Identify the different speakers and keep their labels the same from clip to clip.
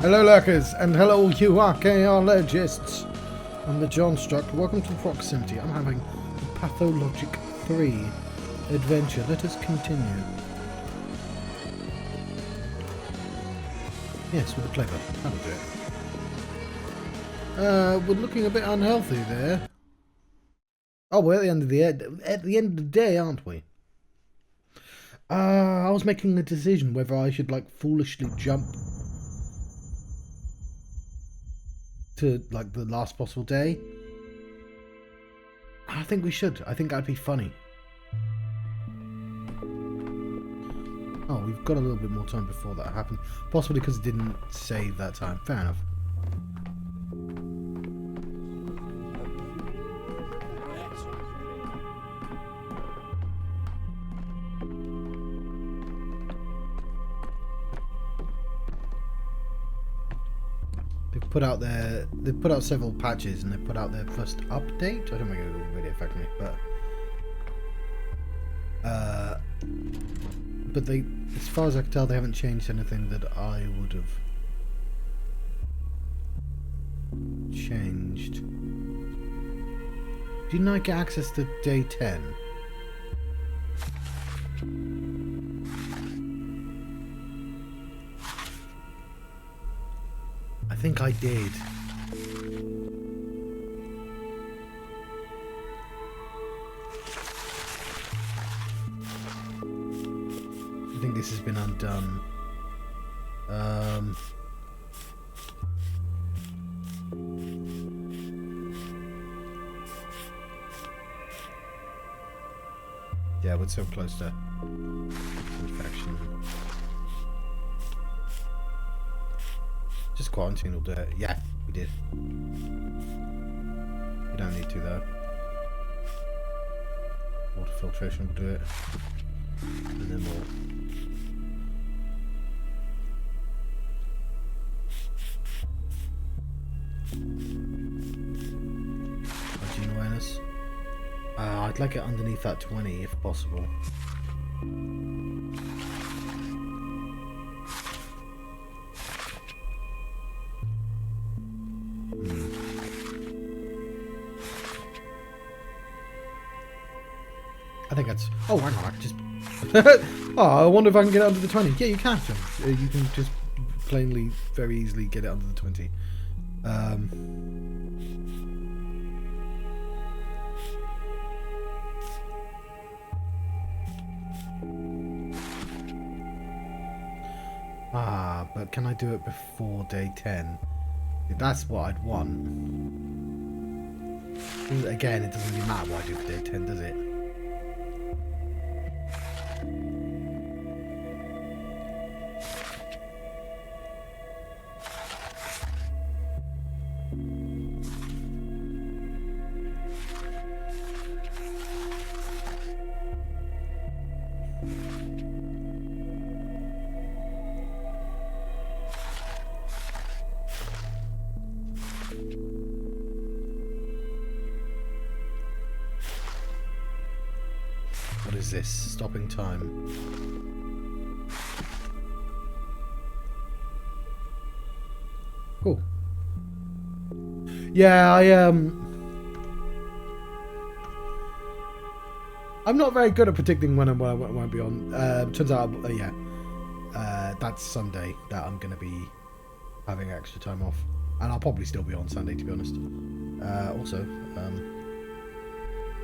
Speaker 1: Hello lurkers, and hello you archaeologists. I'm the Johnstruct. Welcome to Proximity. I'm having a Pathologic 3 adventure. Let us continue. Yes, with the play button. That'll do it. We're looking a bit unhealthy there. Oh, we're at the end of the day, aren't we? I was making a decision whether I should like foolishly jump to like the last possible day. I think we should. I think that'd be funny. Oh, we've got a little bit more time before that happened. Possibly because it didn't save that time. Fair enough. They've put out several patches and they've put out their first update. I don't think it will really affect me, but they, as far as I can tell, they haven't changed anything that I would have changed. Didn't I get access to day 10? I think I did. I think this has been undone. Yeah, we're so close to infection. Just quarantine will do it. Yeah, we did. We don't need to though. Water filtration will do it. And then more. Hygiene awareness. I'd like it underneath that 20 if possible. I think that's... Oh, hang on, I just... Oh, I wonder if I can get it under the 20. Yeah, you can, John. You can just plainly, very easily get it under the 20. But can I do it before day 10? That's what I'd want. Again, it doesn't really matter what I do for day 10, does it? What is this? Stopping time. Cool. Yeah, I'm not very good at predicting when I won't be on. Turns out, that's Sunday that I'm going to be having extra time off. And I'll probably still be on Sunday, to be honest. Also,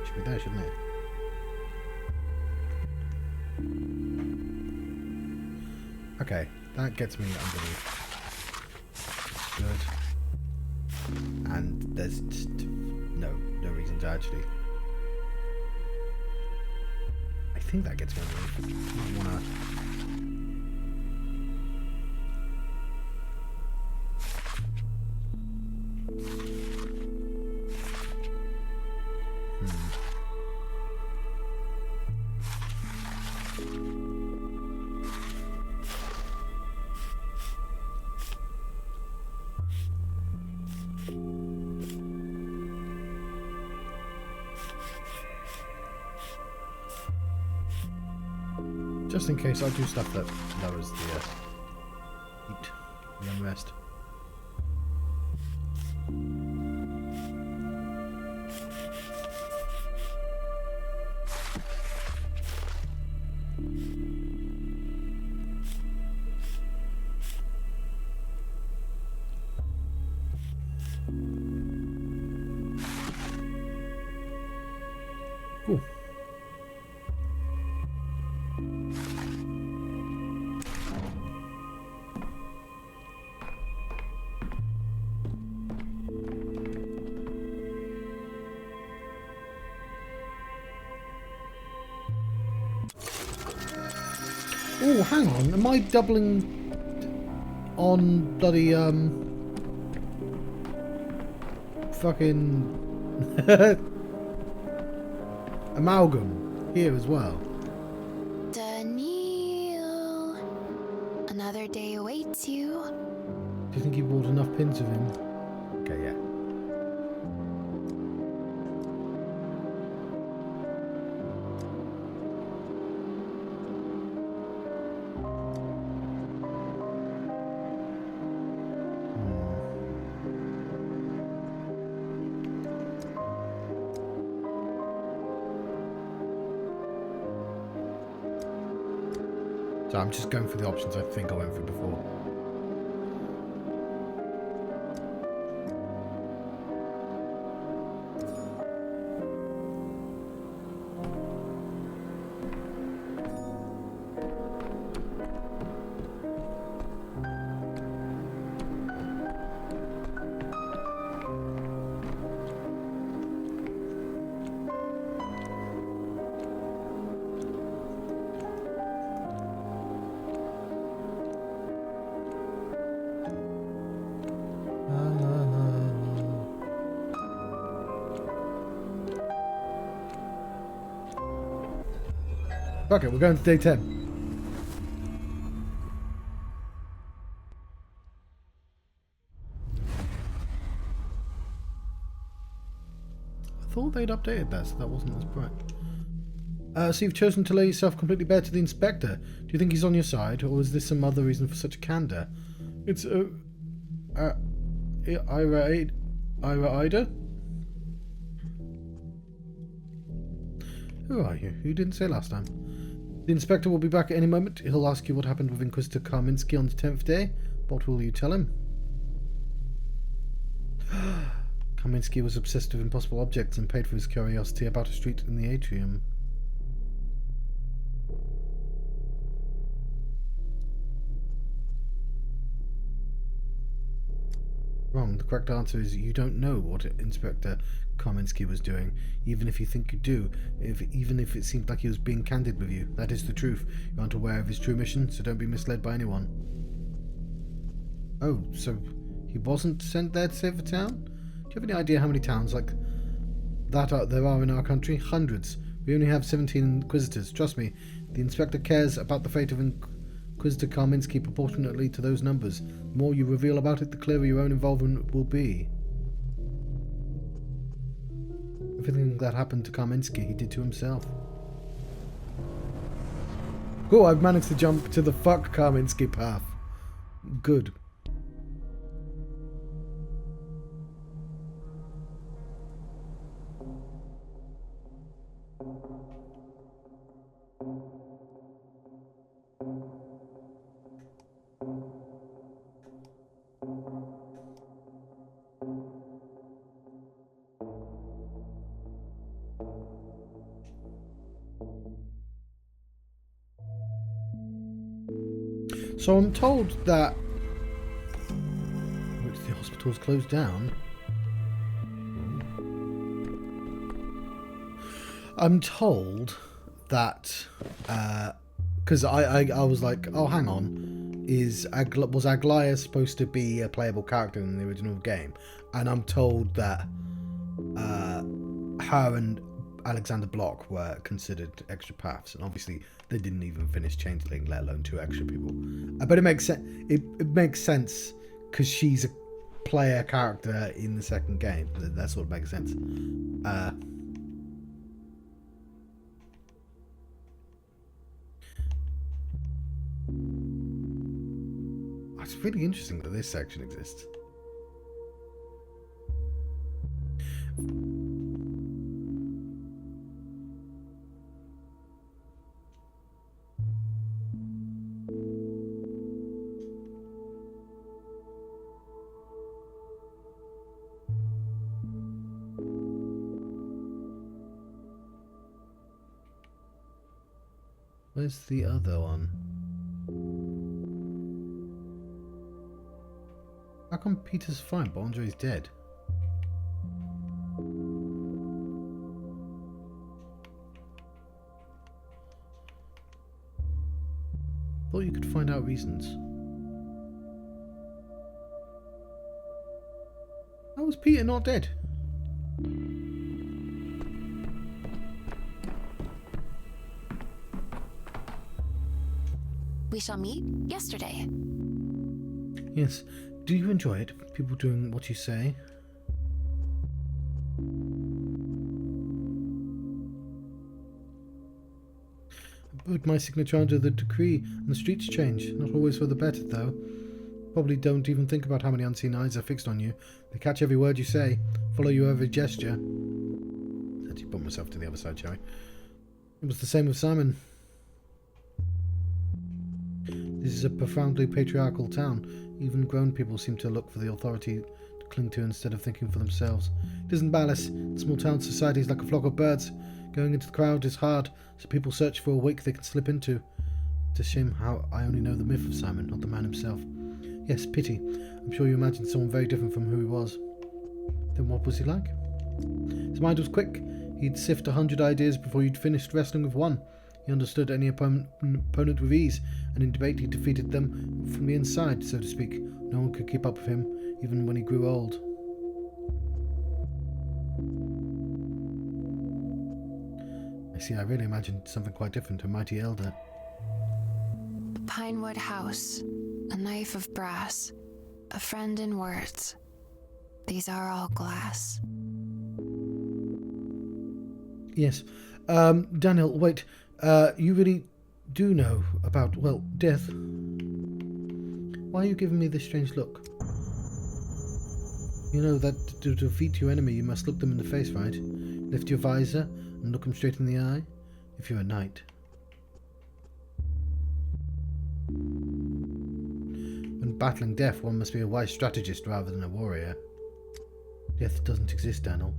Speaker 1: should be there, shouldn't it? Okay, that gets me underneath. Good. And there's just no reason to actually. I think that gets me underneath. I wanna. Just in case, I'll do stuff that lowers the heat and then rest. Cool. Oh, hang on. Am I doubling on bloody, fucking amalgam here as well?
Speaker 2: Daniel, another day awaits you.
Speaker 1: Do you think you bought enough pins of him? Okay, yeah. So I'm just going for the options I think I went through before. Okay, we're going to day 10. I thought they'd updated that, so that wasn't as bright. So you've chosen to lay yourself completely bare to the Inspector. Do you think he's on your side, or is this some other reason for such a candour? It's, Ida? Who are you? You didn't say last time. The Inspector will be back at any moment. He'll ask you what happened with Inquisitor Kaminsky on the 10th day. What will you tell him? Kaminsky was obsessed with impossible objects and paid for his curiosity about a street in the atrium. Wrong. The correct answer is you don't know what Inspector Kaminsky was doing, even if you think you do, even if it seemed like he was being candid with you. That is the truth. You aren't aware of his true mission, so don't be misled by anyone. Oh, so he wasn't sent there to save the town? Do you have any idea how many towns like that there are in our country? Hundreds. We only have 17 Inquisitors. Trust me, the Inspector cares about the fate of Inquisitor Kaminsky proportionately to those numbers. The more you reveal about it, the clearer your own involvement will be. Everything that happened to Kaminsky, he did to himself. Cool, I've managed to jump to the fuck Kaminsky path. Good. So I'm told that the hospital's closed down. I'm told that because I was like, oh, hang on, was Aglaya supposed to be a playable character in the original game? And I'm told that her and Alexander Block were considered extra paths, and obviously they didn't even finish Changeling, let alone 2 extra people. But it makes sense. It makes sense because she's a player character in the second game. That sort of makes sense. It's really interesting that this section exists. Where's the other one? How come Peter's fine but Andre's dead? Thought you could find out reasons. How was Peter not dead?
Speaker 2: We shall meet yesterday.
Speaker 1: Yes. Do you enjoy it? People doing what you say? I put my signature under the decree and the streets change. Not always for the better, though. Probably don't even think about how many unseen eyes are fixed on you. They catch every word you say, follow your every gesture. Let's actually put myself to the other side, shall we? It was the same with Simon. This is a profoundly patriarchal town. Even grown people seem to look for the authority to cling to instead of thinking for themselves. It isn't ballast. Small town society is like a flock of birds. Going into the crowd is hard, so people search for a wake they can slip into. It's a shame how I only know the myth of Simon, not the man himself. Yes, pity. I'm sure you imagined someone very different from who he was. Then what was he like? His mind was quick. He'd sift 100 ideas before he'd finished wrestling with one. He understood any opponent with ease, and in debate he defeated them from the inside, so to speak. No one could keep up with him, even when he grew old. I see, I really imagined something quite different, a mighty elder.
Speaker 2: A pinewood house, a knife of brass, a friend in words. These are all glass.
Speaker 1: Yes. Daniel, wait. You really do know about, well, death. Why are you giving me this strange look? You know that to defeat your enemy you must look them in the face, right? Lift your visor and look them straight in the eye, if you're a knight. When battling death, one must be a wise strategist rather than a warrior. Death doesn't exist, Daniel.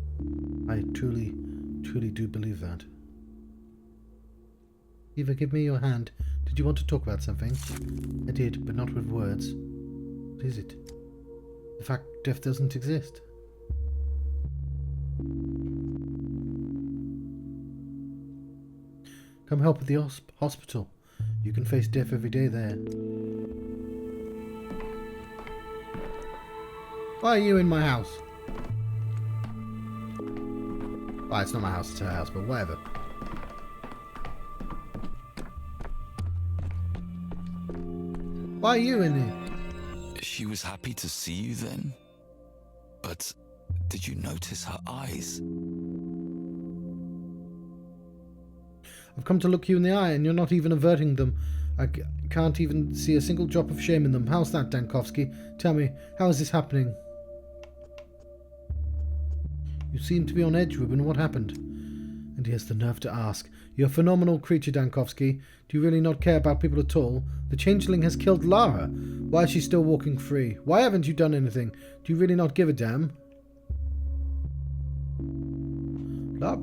Speaker 1: I truly do believe that. Eva, give me your hand. Did you want to talk about something? I did, but not with words. What is it? The fact death doesn't exist. Come help at the hospital. You can face death every day there. Why are you in my house? Well, it's not my house, it's her house, but whatever. Why are you in here?
Speaker 3: She was happy to see you then. But did you notice her eyes?
Speaker 1: I've come to look you in the eye and you're not even averting them. I can't even see a single drop of shame in them. How's that, Dankovsky? Tell me, how is this happening? You seem to be on edge, Ruben. What happened? And he has the nerve to ask. You're a phenomenal creature, Dankovsky. Do you really not care about people at all? The changeling has killed Lara. Why is she still walking free? Why haven't you done anything? Do you really not give a damn? Lara...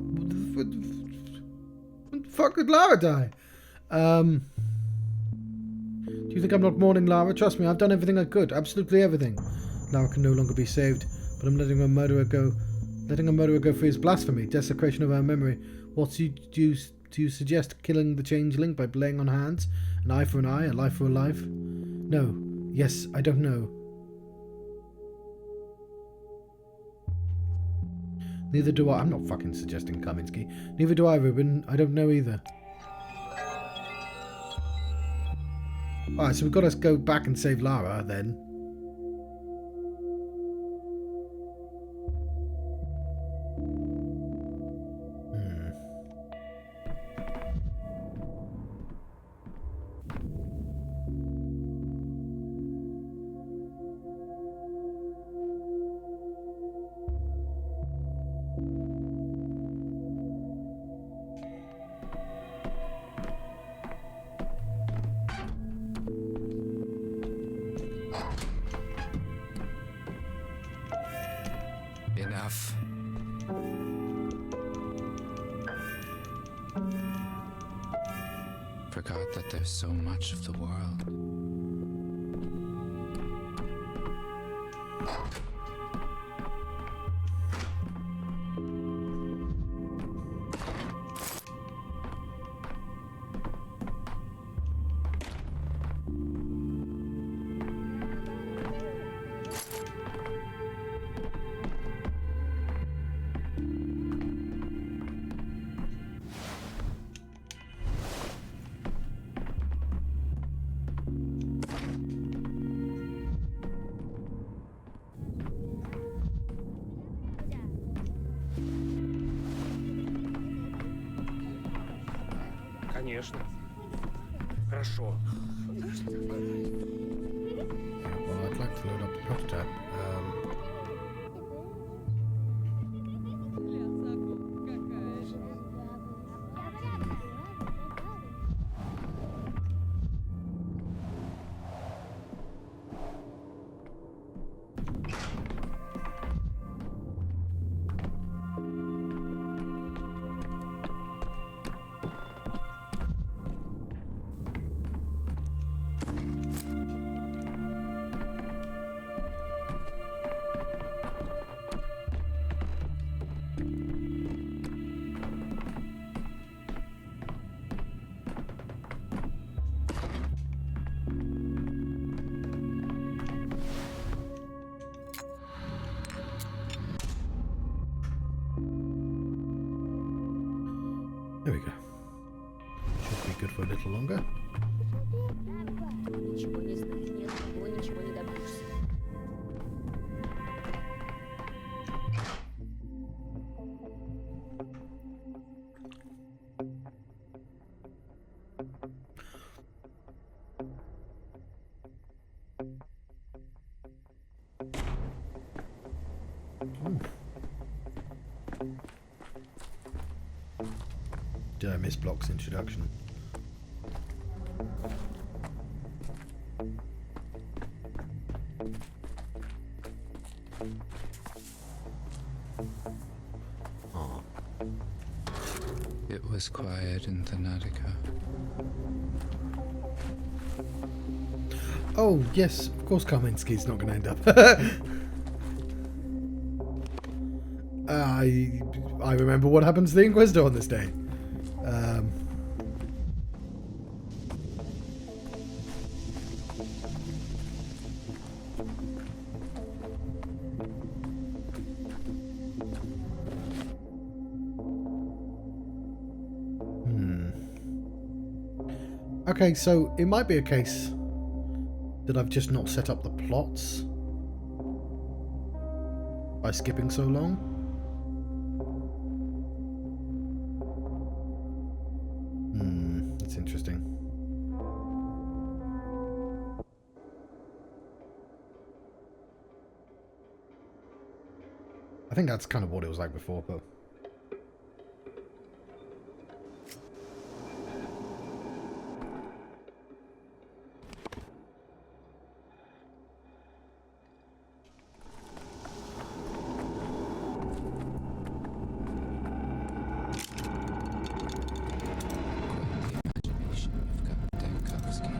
Speaker 1: When the fuck did Lara die? Do you think I'm not mourning Lara? Trust me, I've done everything I could. Absolutely everything. Lara can no longer be saved, but I'm letting a murderer go. Letting a murderer go free is blasphemy, desecration of our memory. What do you suggest? Killing the changeling by laying on hands? An eye for an eye, a life for a life? No. Yes, I don't know. Neither do I. I'm not fucking suggesting Kaminsky. Neither do I, Ruben. I don't know either. Alright, so we've got to go back and save Lara, then.
Speaker 3: Enough.
Speaker 4: forgot that there's so much of the world.
Speaker 5: Конечно. Хорошо.
Speaker 1: Well, I'd like to load up the prototype. There we go. Should be good for a little longer.
Speaker 6: Ничего не знаешь, ни от кого ничего не добьешься.
Speaker 1: Did I miss Block's introduction? Oh.
Speaker 4: It was quiet in Thanatica.
Speaker 1: Oh, yes, of course Kaminsky's not going to end up. I remember what happened to the Inquisitor on this day. Okay, so it might be a case that I've just not set up the plots by skipping so long. That's interesting. I think that's kind of what it was like before, but...
Speaker 4: Imagination of goddamn Kowski.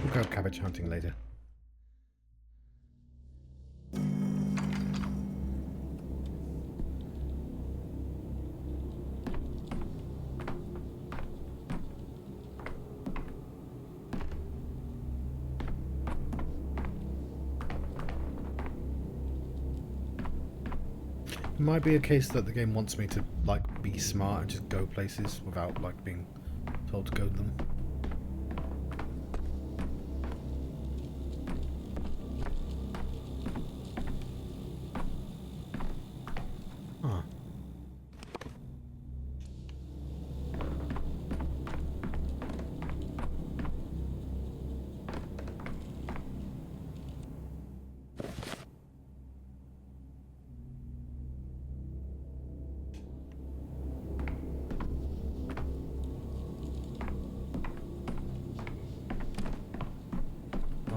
Speaker 1: We'll go cabbage hunting later. It might be a case that the game wants me to, like, be smart and just go places without, like, being told to go to them. Huh.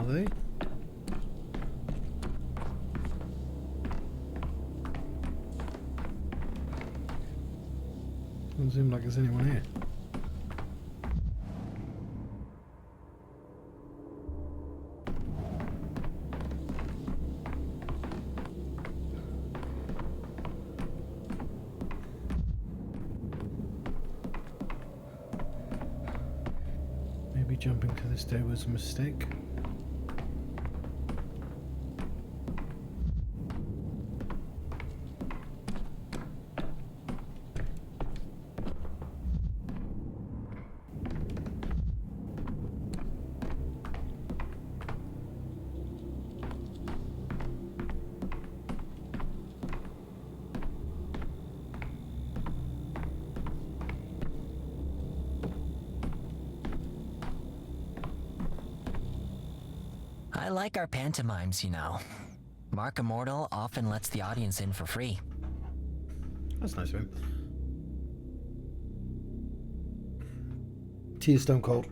Speaker 1: Are they? Doesn't seem like there's anyone here. Maybe jumping to this day was a mistake.
Speaker 7: I like our pantomimes, you know. Mark Immortal often lets the audience in for free.
Speaker 1: That's nice of him. Tea is stone cold.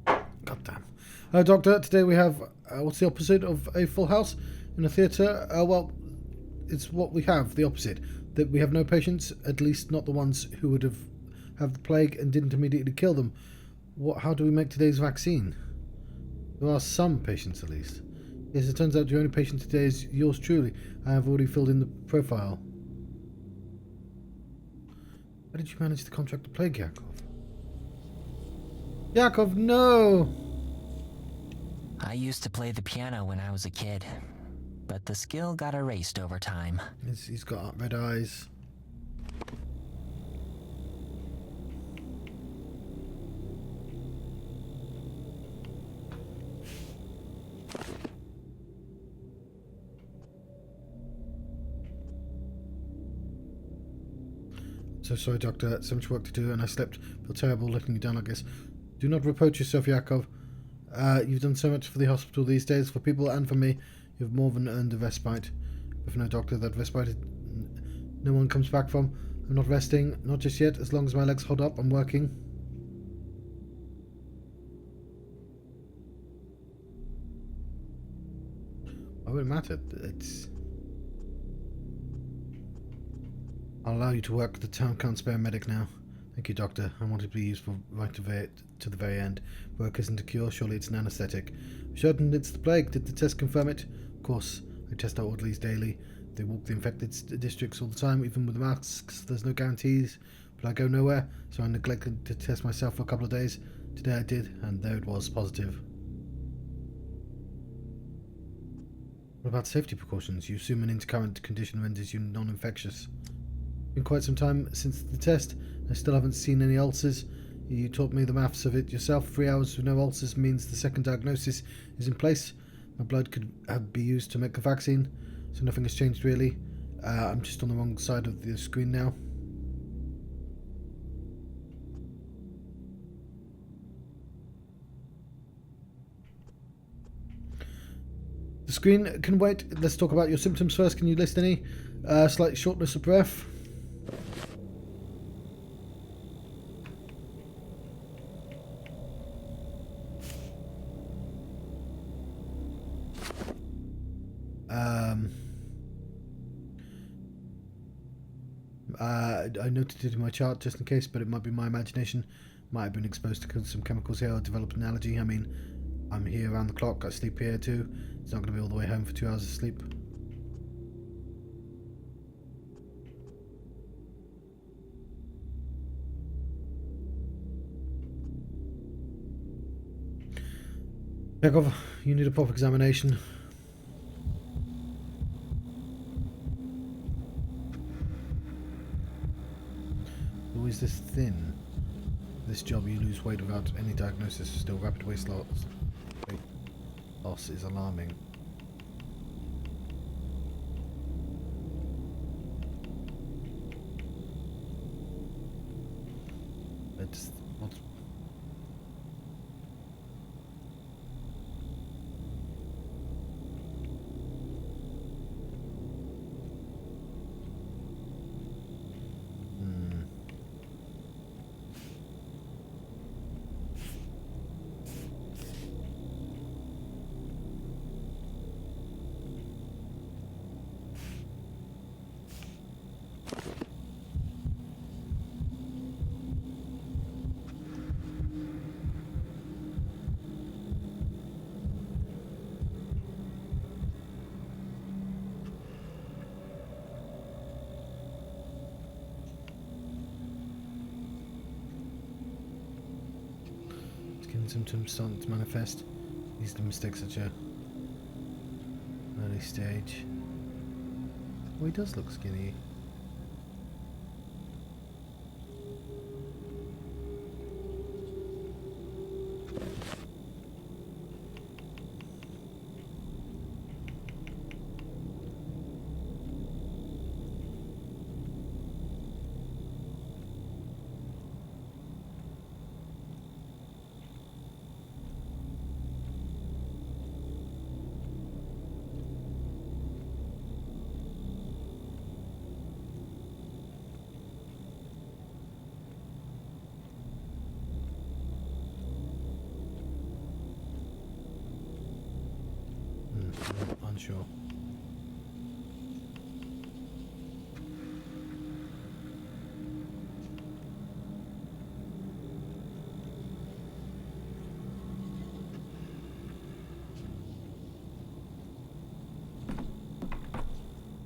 Speaker 1: God damn. Doctor, today we have, what's the opposite of a full house in a theatre? Well, it's what we have, the opposite. That we have no patients, at least not the ones who would have the plague and didn't immediately kill them. How do we make today's vaccine? There are some patients, at least. Yes, it turns out your only patient today is yours truly. I have already filled in the profile. How did you manage to contract the plague, Yakov? Yakov, no!
Speaker 7: I used to play the piano when I was a kid, but the skill got erased over time.
Speaker 1: He's got red eyes. So sorry, Doctor. So much work to do, and I slept. Feel terrible letting you down like this. Do not reproach yourself, Yakov. You've done so much for the hospital these days, for people and for me. You've more than earned a respite. But for no doctor, that respite no one comes back from. I'm not resting, not just yet. As long as my legs hold up, I'm working. Why would it matter? I'll allow you to work. The town can't spare a medic now. Thank you, Doctor. I want it to be useful right to the very end. Work isn't a cure. Surely it's an anesthetic. Certain it's the plague. Did the test confirm it? Of course. I test our orderlies daily. They walk the infected districts all the time, even with the masks. There's no guarantees. But I go nowhere, so I neglected to test myself for a couple of days. Today I did, and there it was, positive. What about safety precautions? You assume an intercurrent condition renders you non-infectious. Been quite some time since the test. I still haven't seen any ulcers. You taught me the maths of it yourself. 3 hours with no ulcers means the second diagnosis is in place. My blood could be used to make the vaccine, so nothing has changed really. I'm just on the wrong side of the screen now. The screen can wait. Let's talk about your symptoms first. Can you list any? Slight shortness of breath. I noted it in my chart just in case, but it might be my imagination. Might have been exposed to some chemicals here or developed an allergy. I mean, I'm here around the clock. I sleep here too. It's not going to be all the way home for 2 hours of sleep. Yakov, you need a proper examination. Always this thin. This job, you lose weight without any diagnosis. Still, rapid weight loss is alarming. It's what's symptoms starting to manifest. These are the mistakes such a early stage. Oh, he does look skinny. Unsure.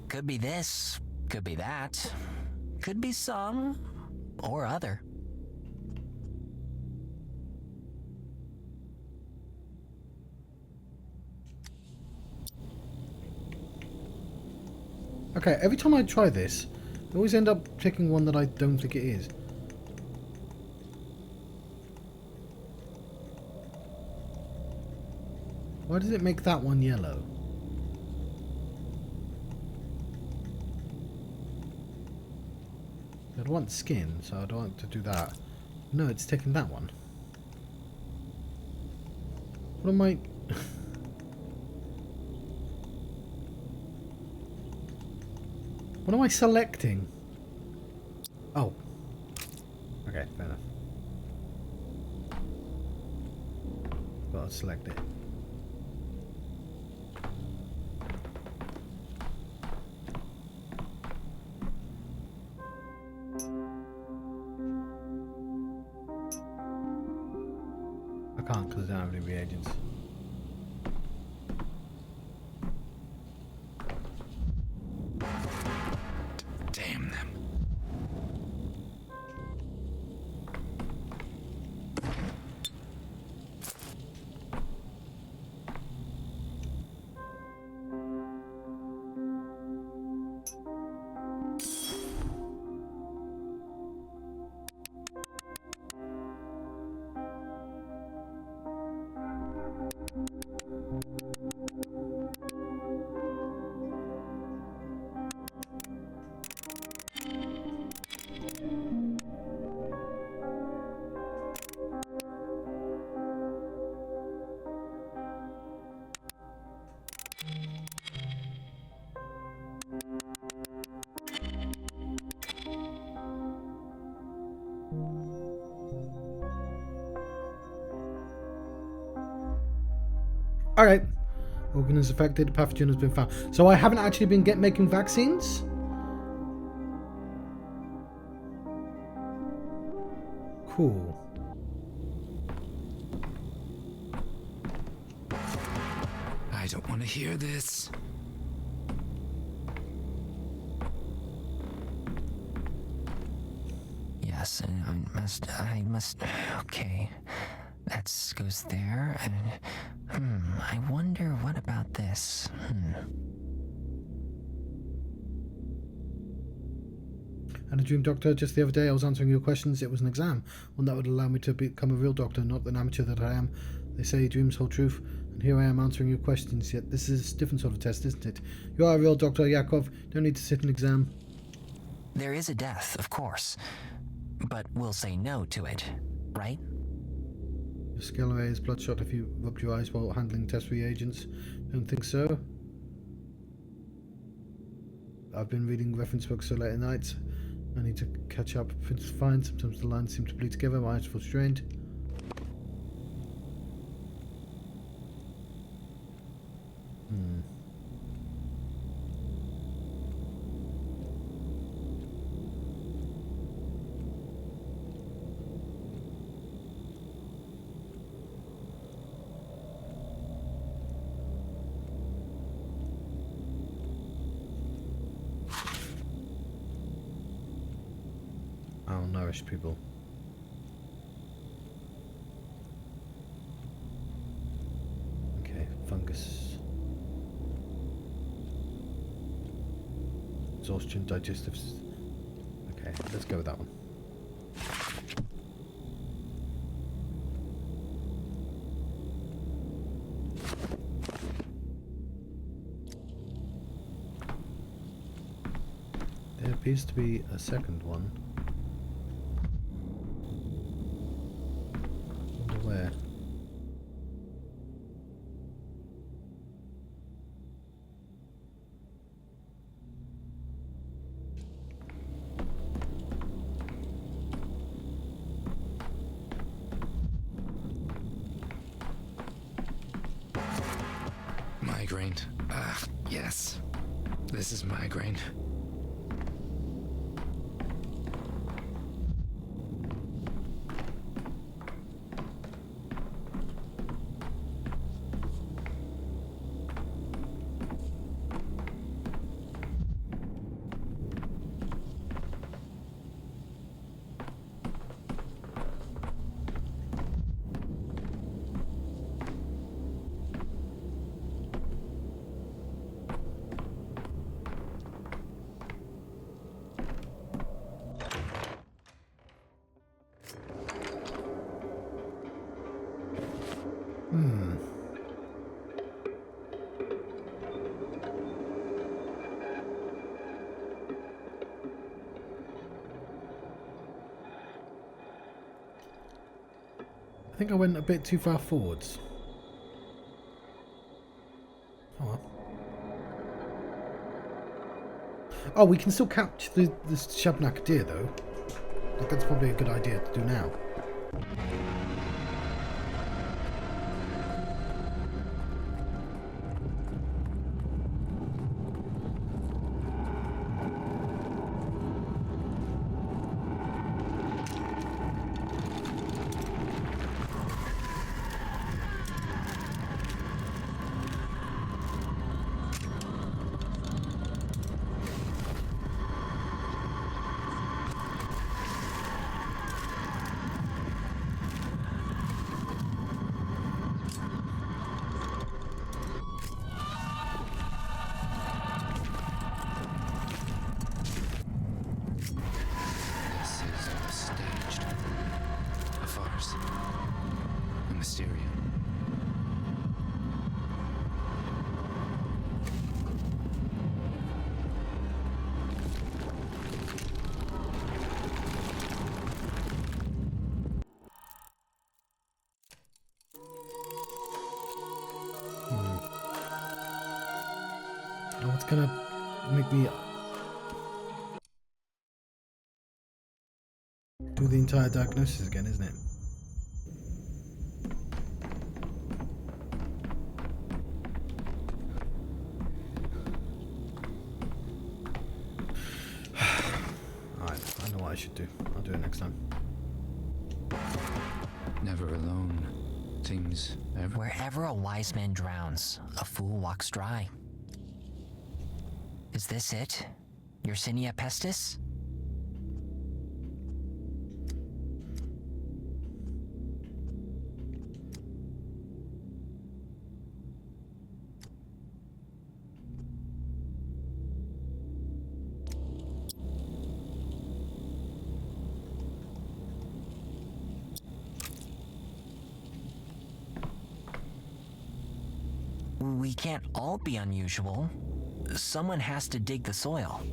Speaker 7: Could be this, could be that, could be some or other.
Speaker 1: Okay, every time I try this, I always end up picking one that I don't think it is. Why does it make that one yellow? I'd want skin, so I don't want to do that. No, it's taking that one. What am I... What am I selecting? Oh. Okay, fair enough. But I'll select it. I can't because I don't have any reagents.
Speaker 3: Damn them.
Speaker 1: Alright. Organ is affected, pathogen has been found. So I haven't actually been making vaccines? Cool.
Speaker 3: I don't want to hear this.
Speaker 7: Yes, and I must, okay. That goes there, and, I wonder what about this,
Speaker 1: And a dream doctor, just the other day I was answering your questions. It was an exam, one that would allow me to become a real doctor, not an amateur that I am. They say dreams hold truth, and here I am answering your questions, yet this is a different sort of test, isn't it? You are a real doctor, Yakov. Don't need to sit an exam.
Speaker 7: There is a death, of course, but we'll say no to it, right?
Speaker 1: Your skill array is bloodshot if you rubbed your eyes while handling test reagents. Don't think so. I've been reading reference books so late at night. I need to catch up. It's fine. Sometimes the lines seem to bleed together. My eyes feel strained. I'll nourish people. exhaustion, digestive. Okay, let's go with that one. There appears to be a second one. Wonder where.
Speaker 4: Migraine. Ah, yes. This is migraine.
Speaker 1: I think I went a bit too far forwards. Oh well. Oh, we can still catch the Shabnak deer though. Like, that's probably a good idea to do now.
Speaker 4: This is all staged. A farce. A mysterium.
Speaker 1: Oh, it's gonna make me do the entire diagnosis again, isn't it? Alright, I know what I should do. I'll do it next time.
Speaker 4: Never alone. Things ever.
Speaker 7: Wherever a wise man drowns, a fool walks dry. Is this it? Yersinia pestis? We can't all be unusual. Someone has to dig the soil.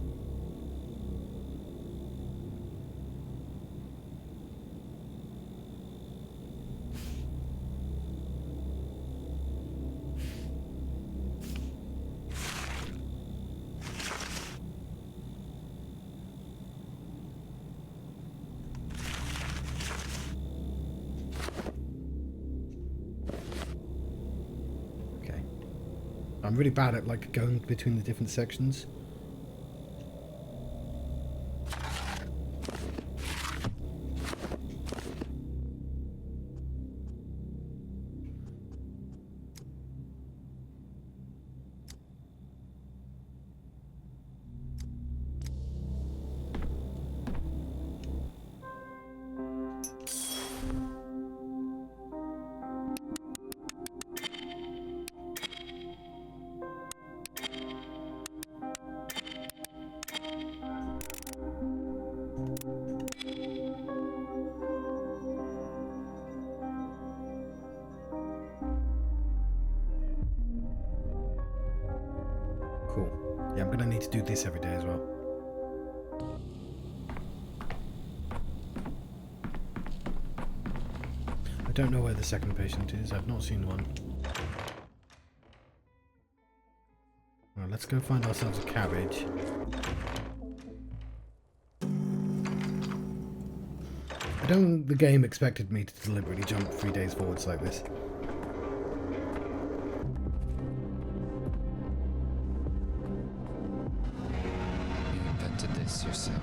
Speaker 1: I'm really bad at like going between the different sections. Yeah, I'm gonna need to do this every day as well. I don't know where the second patient is. I've not seen one. Alright, let's go find ourselves a cabbage. I don't think the game expected me to deliberately jump 3 days forwards like this.
Speaker 4: You invented this yourself.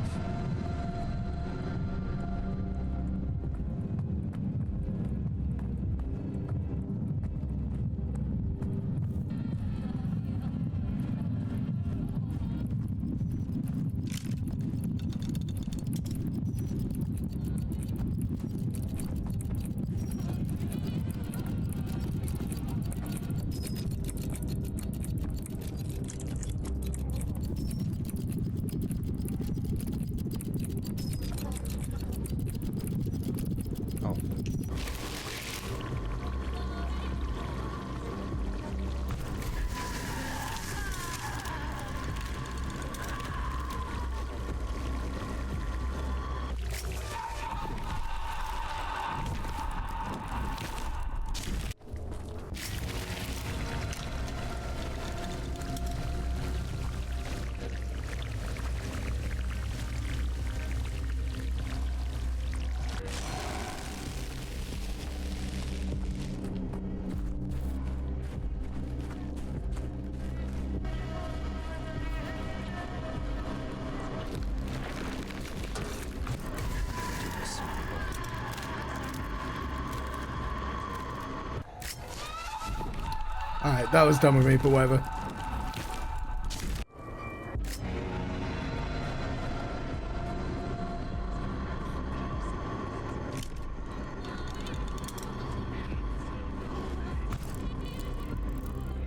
Speaker 1: Oh. Alright, that was dumb of me, but whatever.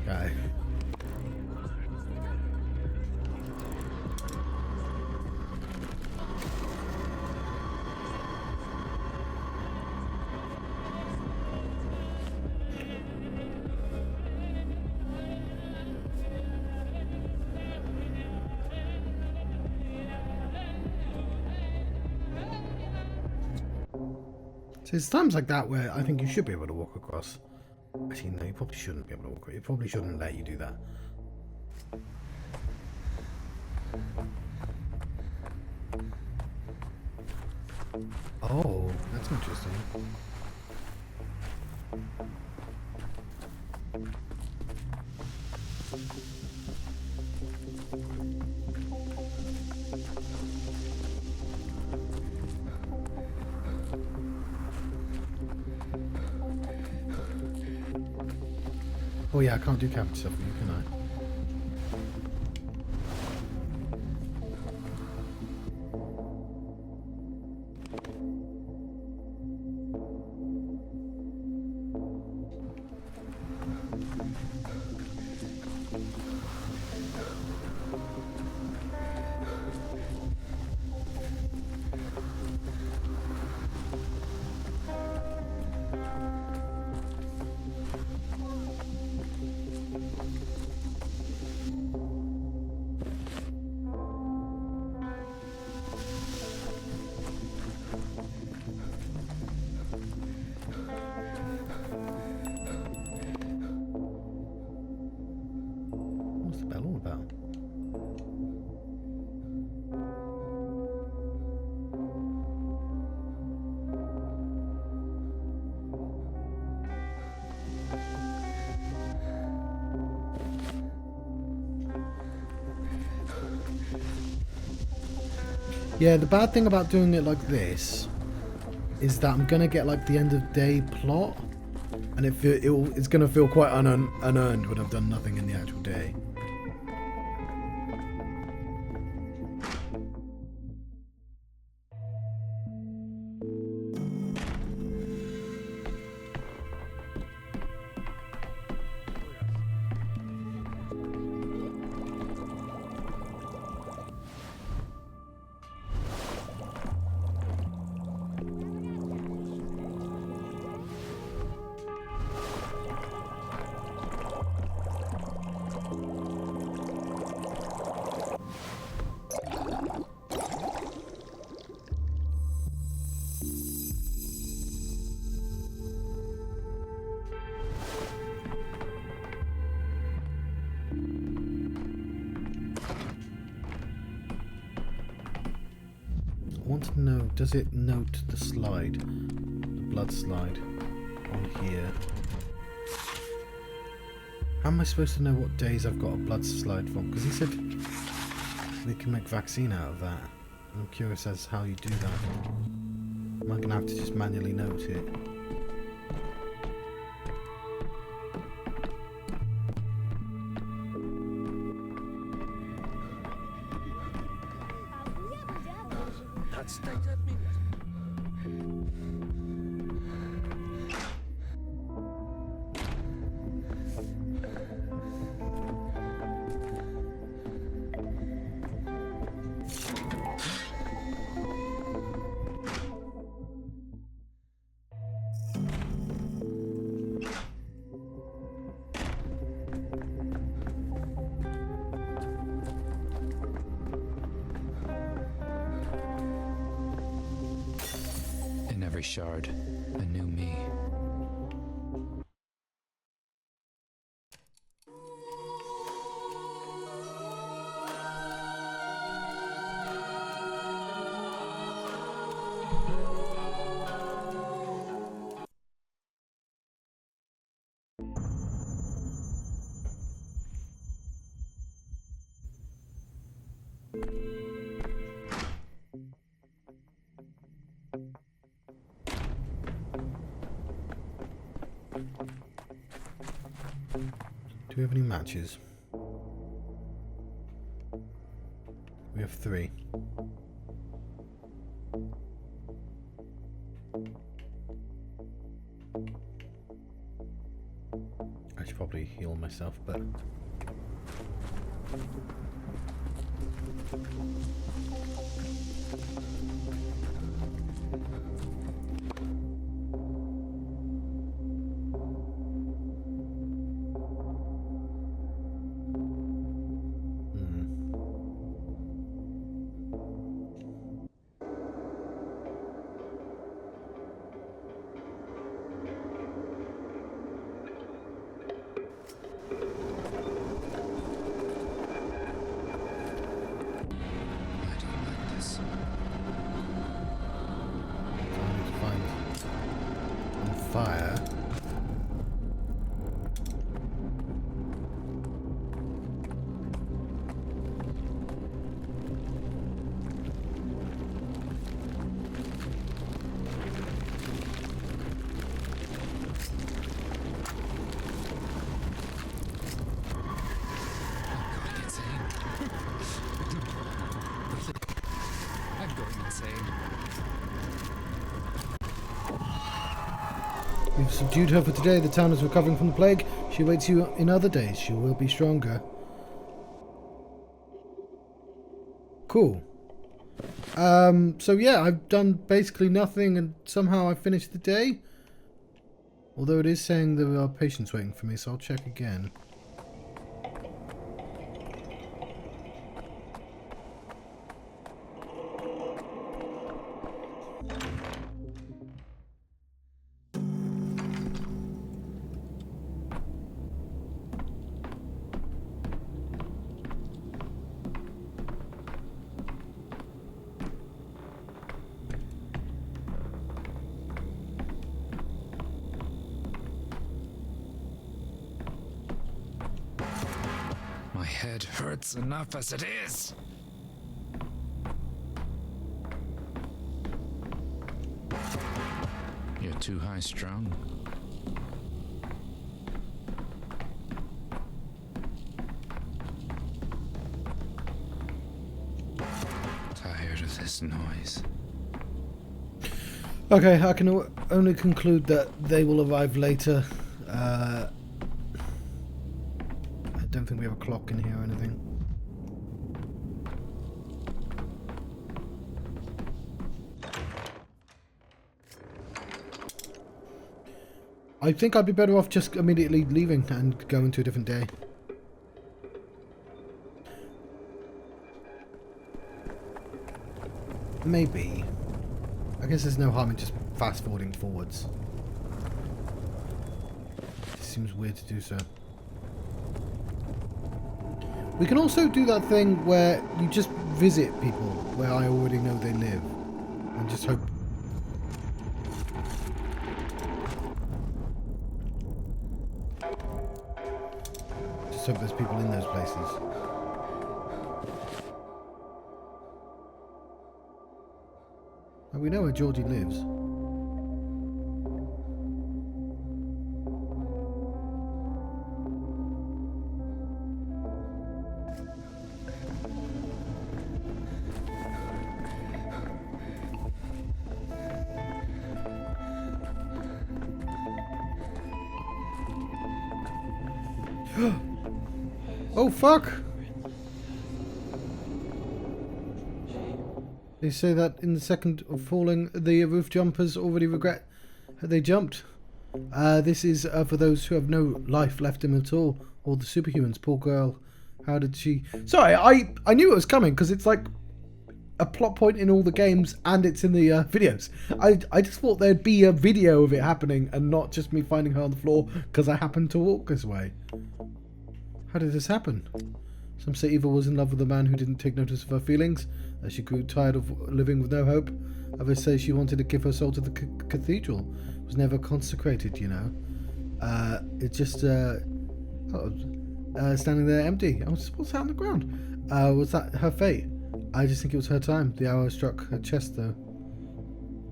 Speaker 1: Okay. So there's times like that where I think you should be able to walk across. Actually, no, you probably shouldn't be able to walk across. It probably shouldn't let you do that. Oh, that's interesting. Oh yeah, I can't do cabbage stuff for you, can I? What's the bell all about? Yeah, the bad thing about doing it like this is that I'm gonna get like the end of day plot, and it's gonna feel quite unearned when I've done nothing in the actual day. I want to know, does it note the slide? The blood slide on here? How am I supposed to know what days I've got a blood slide from? Because he said they can make vaccine out of that. And I'm curious as how you do that. Am I going to have to just manually note it?
Speaker 5: That's that means.
Speaker 4: Every shard, a new me.
Speaker 1: Do we have any matches? We have 3. I should probably heal myself, but... fire. We've subdued her for today. The town is recovering from the plague. She awaits you in other days. She will be stronger. Cool. So yeah, I've done basically nothing and somehow I finished the day. Although it is saying there are patients waiting for me, so I'll check again.
Speaker 4: My head hurts enough as it is. You're too high strung. Tired of this noise.
Speaker 1: Okay, I can only conclude that they will arrive later. I don't think we have a clock in here or anything. I think I'd be better off just immediately leaving and going to a different day. Maybe. I guess there's no harm in just fast forwarding forwards. It seems weird to do so. We can also do that thing where you just visit people where I already know they live. And just hope... Just hope there's people in those places. And we know where Georgie lives. Oh fuck! They say that in the second of falling, the roof jumpers already regret they jumped. This is for those who have no life left in them at all, or the superhumans. Poor girl. How did she... Sorry, I knew it was coming because it's like a plot point in all the games and it's in the videos. I just thought there'd be a video of it happening and not just me finding her on the floor because I happened to walk this way. How did this happen? Some say Eva was in love with a man who didn't take notice of her feelings, as she grew tired of living with no hope. Others say she wanted to give her soul to the cathedral. It was never consecrated, you know. It's just standing there empty. What's that on the ground? Was that her fate? I just think it was her time. The arrow struck her chest, though.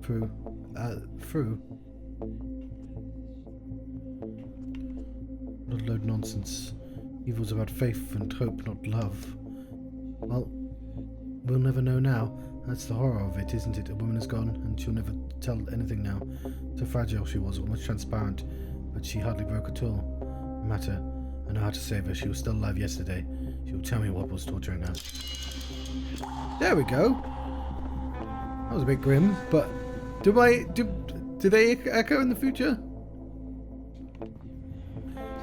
Speaker 1: Through. Not a load of nonsense. Evil's about faith and hope, not love. Well, we'll never know now. That's the horror of it, isn't it? A woman is gone, and she'll never tell anything now. So fragile she was, almost transparent, but she hardly broke at all. No matter, I know how to save her. She was still alive yesterday. She will tell me what was torturing her. There we go. That was a bit grim, but do they echo in the future?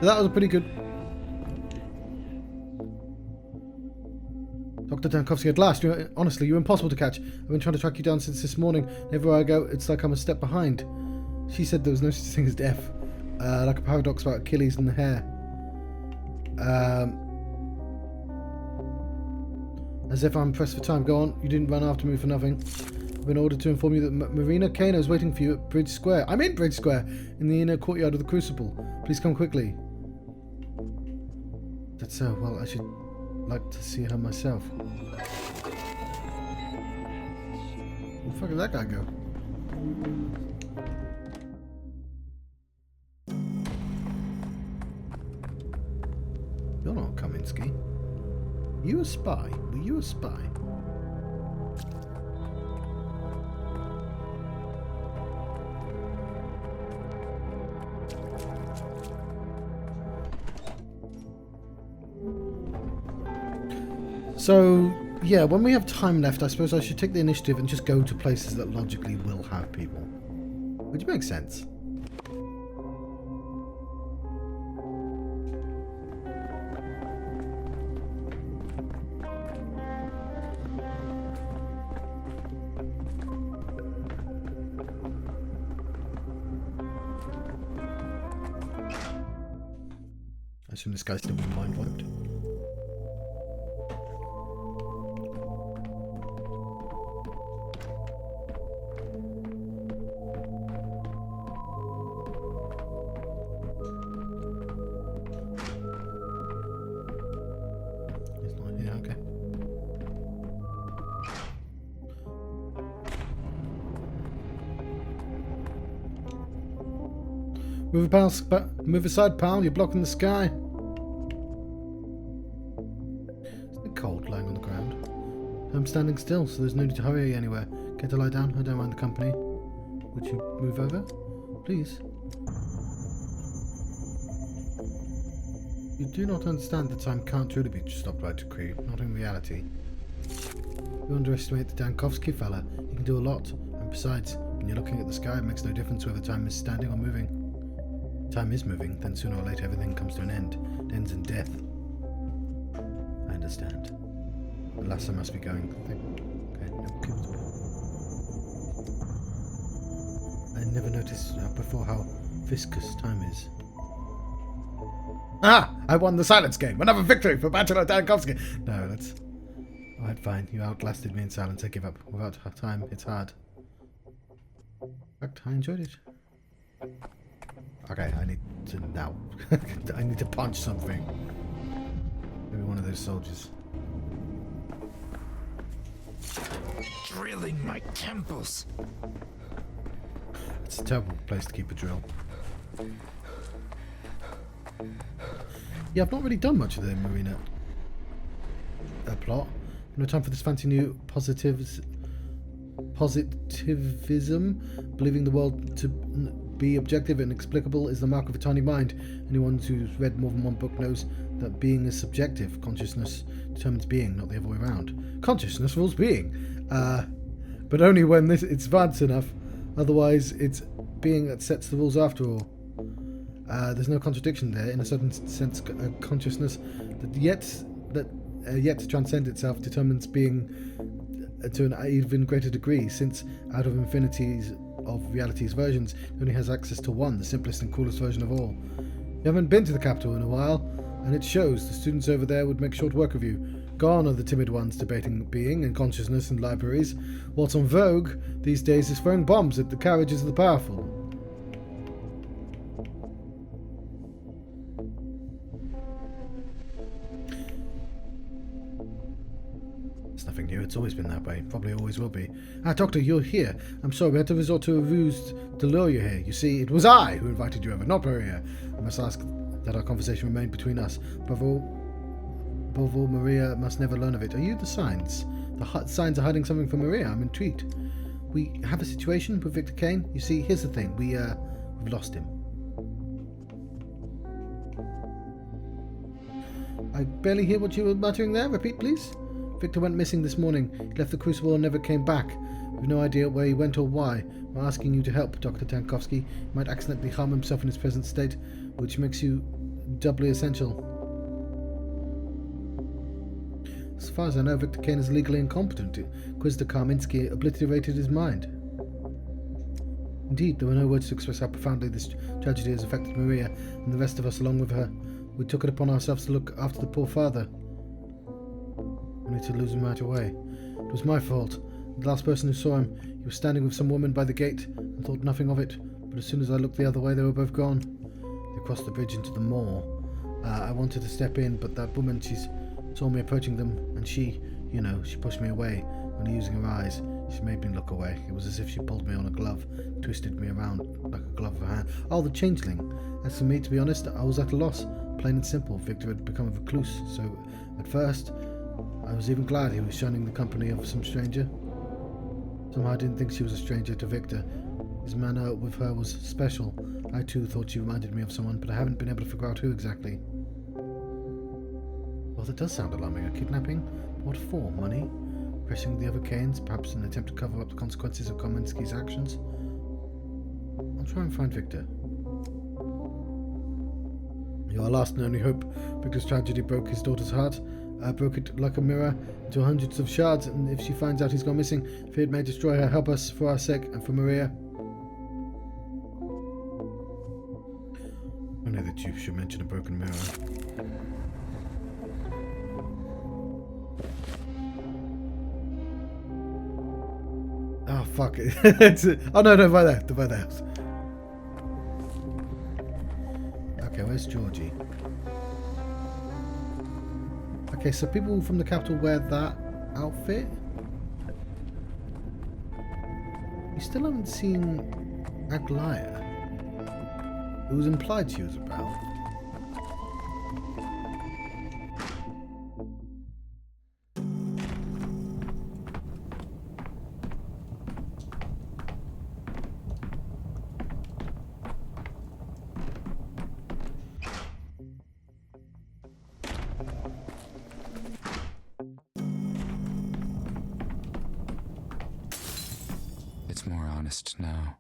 Speaker 1: So that was a pretty good... Dr. Dankovsky, at last. Honestly, you're impossible to catch. I've been trying to track you down since this morning. Everywhere I go, it's like I'm a step behind. She said there was no such thing as death. Like a paradox about Achilles and the hair. As if I'm pressed for time. Go on. You didn't run after me for nothing. I've been ordered to inform you that Marina Kano is waiting for you at Bridge Square. I'm in Bridge Square, in the inner courtyard of the Crucible. Please come quickly. That's so. Well, I should like to see her myself. Where the fuck did that guy go? You're not Kaminsky. You a spy? Were you a spy? So, yeah, when we have time left, I suppose I should take the initiative and just go to places that logically will have people. Which makes sense. I assume this guy's still been mind wiped. Move aside, pal. You're blocking the sky. It's a bit cold lying on the ground. I'm standing still, so there's no need to hurry anywhere. Get to lie down. I don't mind the company. Would you move over? Please. You do not understand that time can't truly be stopped by decree. Not in reality. You underestimate the Dankovsky fella. He can do a lot. And besides, when you're looking at the sky, it makes no difference whether time is standing or moving. Time is moving, then sooner or later everything comes to an end. It ends in death. I understand. Alas, I must be going. Okay, no kills me. I never noticed before how viscous time is. Ah! I won the silence game. Another victory for Bachelor Dankowski. No, that's... Alright, fine. You outlasted me in silence. I give up. Without time, it's hard. In fact, I enjoyed it. Okay, I need to now. I need to punch something. Maybe one of those soldiers.
Speaker 4: Drilling my temples.
Speaker 1: It's a terrible place to keep a drill. Yeah, I've not really done much of the Marina plot. No time for this fancy new positivism. Believing the world to be objective and explicable is the mark of a tiny mind. Anyone who's read more than one book knows that being is subjective. Consciousness determines being, not the other way around. Consciousness rules being. But only when it's advanced enough. Otherwise, it's being that sets the rules after all. There's no contradiction there. In a certain sense, consciousness that yet to transcend itself determines being to an even greater degree, since out of infinities of reality's versions, it only has access to one, the simplest and coolest version of all. You haven't been to the capital in a while, and it shows. The students over there would make short work of you. Gone are the timid ones debating being and consciousness in libraries. What's on vogue these days is throwing bombs at the carriages of the powerful. It's nothing new, it's always been that way. Probably always will be. Ah, Doctor, you're here. I'm sorry, we had to resort to a ruse to lure you here. You see, it was I who invited you over, not Maria. I must ask that our conversation remain between us. Above all, Maria must never learn of it. Are you the signs? The signs are hiding something from Maria. I'm intrigued. We have a situation with Victor Kane. You see, here's the thing. We've lost him. I barely hear what you were muttering there. Repeat, please. Victor went missing this morning. He left the Crucible and never came back. We've no idea where he went or why. We're asking you to help, Dr. Dankowski. He might accidentally harm himself in his present state, which makes you doubly essential. As far as I know, Victor Kane is legally incompetent. Inquisitor Karminski obliterated his mind. Indeed, there were no words to express how profoundly this tragedy has affected Maria and the rest of us along with her. We took it upon ourselves to look after the poor father, only to lose him right away. It was my fault. The last person who saw him, he was standing with some woman by the gate and thought nothing of it, but as soon as I looked the other way, they were both gone. They crossed the bridge into the moor. I wanted to step in, but that woman, she saw me approaching them, and she pushed me away. Only using her eyes, she made me look away. It was as if she pulled me on a glove, twisted me around like a glove of her hand. Oh, the changeling. As for me, to be honest, I was at a loss. Plain and simple. Victor had become a recluse, so at first I was even glad he was shunning the company of some stranger. Somehow I didn't think she was a stranger to Victor. His manner with her was special. I too thought she reminded me of someone, but I haven't been able to figure out who exactly. Well, that does sound alarming. A kidnapping? What for? Money? Pressing the other Kanes? Perhaps in an attempt to cover up the consequences of Karminski's actions? I'll try and find Victor. You're our last and only hope. Victor's tragedy broke his daughter's heart. Broke it like a mirror into hundreds of shards, and if she finds out he's gone missing, fear it may destroy her. Help us for our sake and for Maria. Only that you should mention a broken mirror. Oh, fuck it. Oh, no, by there. By the house. Okay, where's Georgie? Okay, so people from the capital wear that outfit. You still haven't seen Aglaya. It was implied she was about.
Speaker 4: It's more honest now.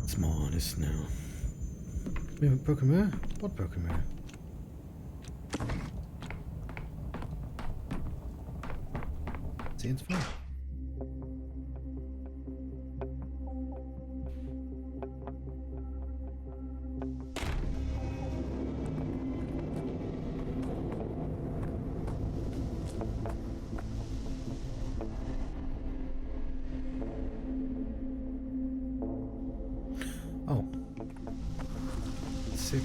Speaker 1: It's more honest now. We have a broken mirror? What broken mirror? See, it's fine. E6.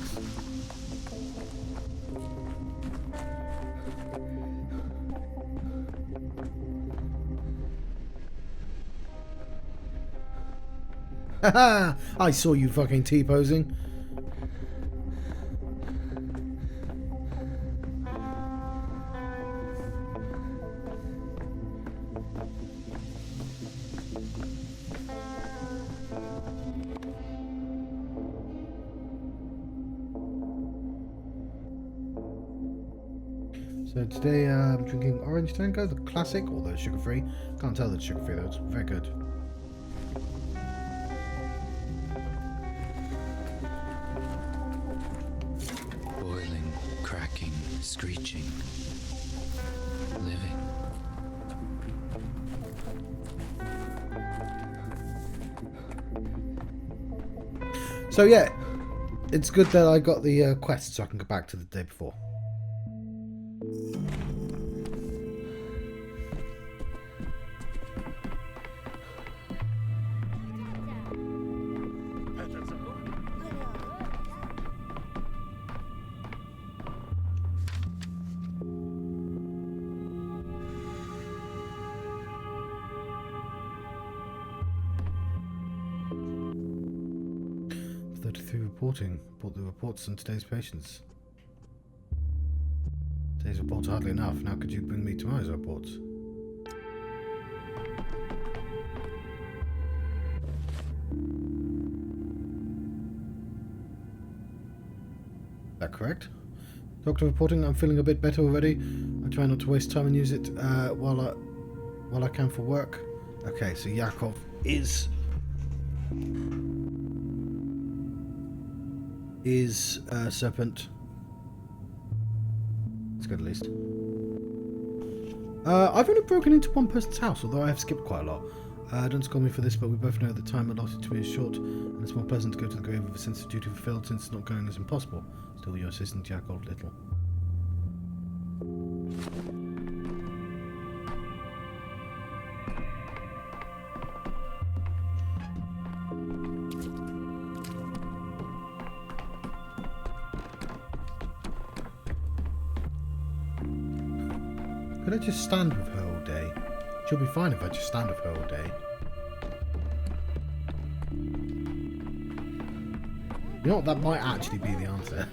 Speaker 1: Haha! I saw you fucking T-posing. So today I'm drinking Orange Tango, the classic, although sugar-free. Can't tell that it's sugar-free though, it's very good.
Speaker 4: Boiling, cracking, screeching, living.
Speaker 1: So yeah, it's good that I got the quest so I can go back to the day before. Report the reports on today's patients. Today's reports are hardly enough. Now could you bring me tomorrow's reports? Is that correct? Doctor reporting, I'm feeling a bit better already. I try not to waste time and use it while I can for work. Okay, so Yakov is Serpent. That's good at least. I've only broken into one person's house, although I have skipped quite a lot. Don't scold me for this, but we both know the time allotted to me is short, and it's more pleasant to go to the grave with a sense of duty fulfilled, since not going is impossible. Still your assistant, Yakov Little. Could I just stand with her all day? She'll be fine if I just stand with her all day. You know what? That might actually be the answer.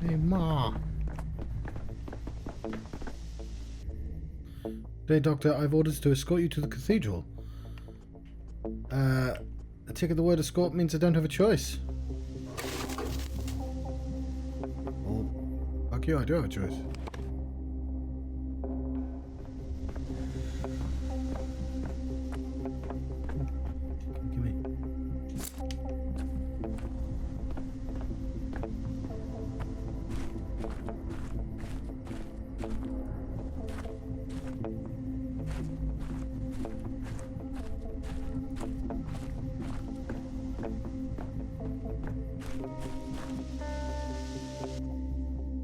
Speaker 1: Hey, Ma. Today, Doctor, I've orders to escort you to the cathedral. I take it the word escort means I don't have a choice. Well, fuck you, I do have a choice. Give me.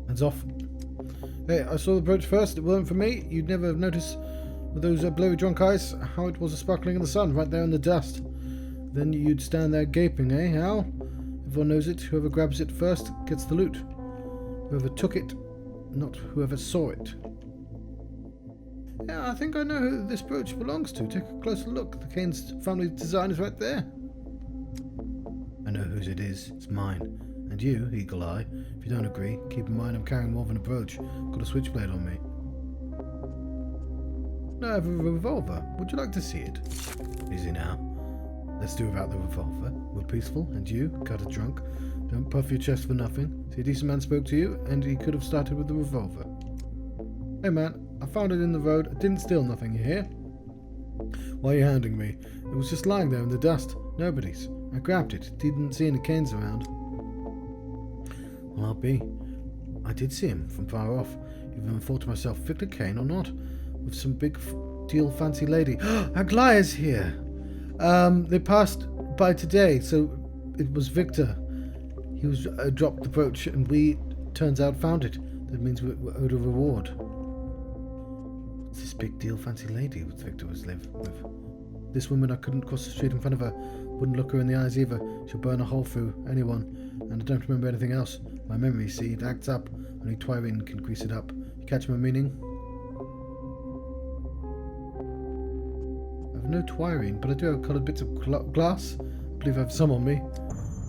Speaker 1: Hands off. Hey, I saw the brooch first. It wasn't for me. You'd never have noticed with those blurry drunk eyes how it was sparkling in the sun, right there in the dust. Then you'd stand there gaping, eh, Hal? Everyone knows it. Whoever grabs it first gets the loot. Whoever took it, not whoever saw it. Yeah, I think I know who this brooch belongs to. Take a closer look. The Kane's family design is right there. I know whose it is. It's mine. And you, Eagle Eye, if you don't agree, keep in mind I'm carrying more than a brooch. Got a switchblade on me. No, I have a revolver. Would you like to see it? Easy now. Let's do without the revolver. We're peaceful, and you got a drunk. Don't puff your chest for nothing. See, a decent man spoke to you, and he could have started with the revolver. Hey man, I found it in the road. I didn't steal nothing, you hear? Why are you hounding me? It was just lying there in the dust. Nobody's. I grabbed it. Didn't see any canes around. Well, I'll be. I did see him from far off. Even thought to myself, Victor Kane or not? With some big deal fancy lady. Aglaya's here! They passed by today, so it was Victor. He was dropped the brooch, and we, turns out, found it. That means we're owed a reward. What's this big deal fancy lady with Victor was live with? This woman, I couldn't cross the street in front of her. Wouldn't look her in the eyes either. She'll burn a hole through anyone. And I don't remember anything else. My memory, see, it acts up. Only Twirine can grease it up. You catch my meaning? I've no Twirine, but I do have coloured bits of glass. I believe I have some on me.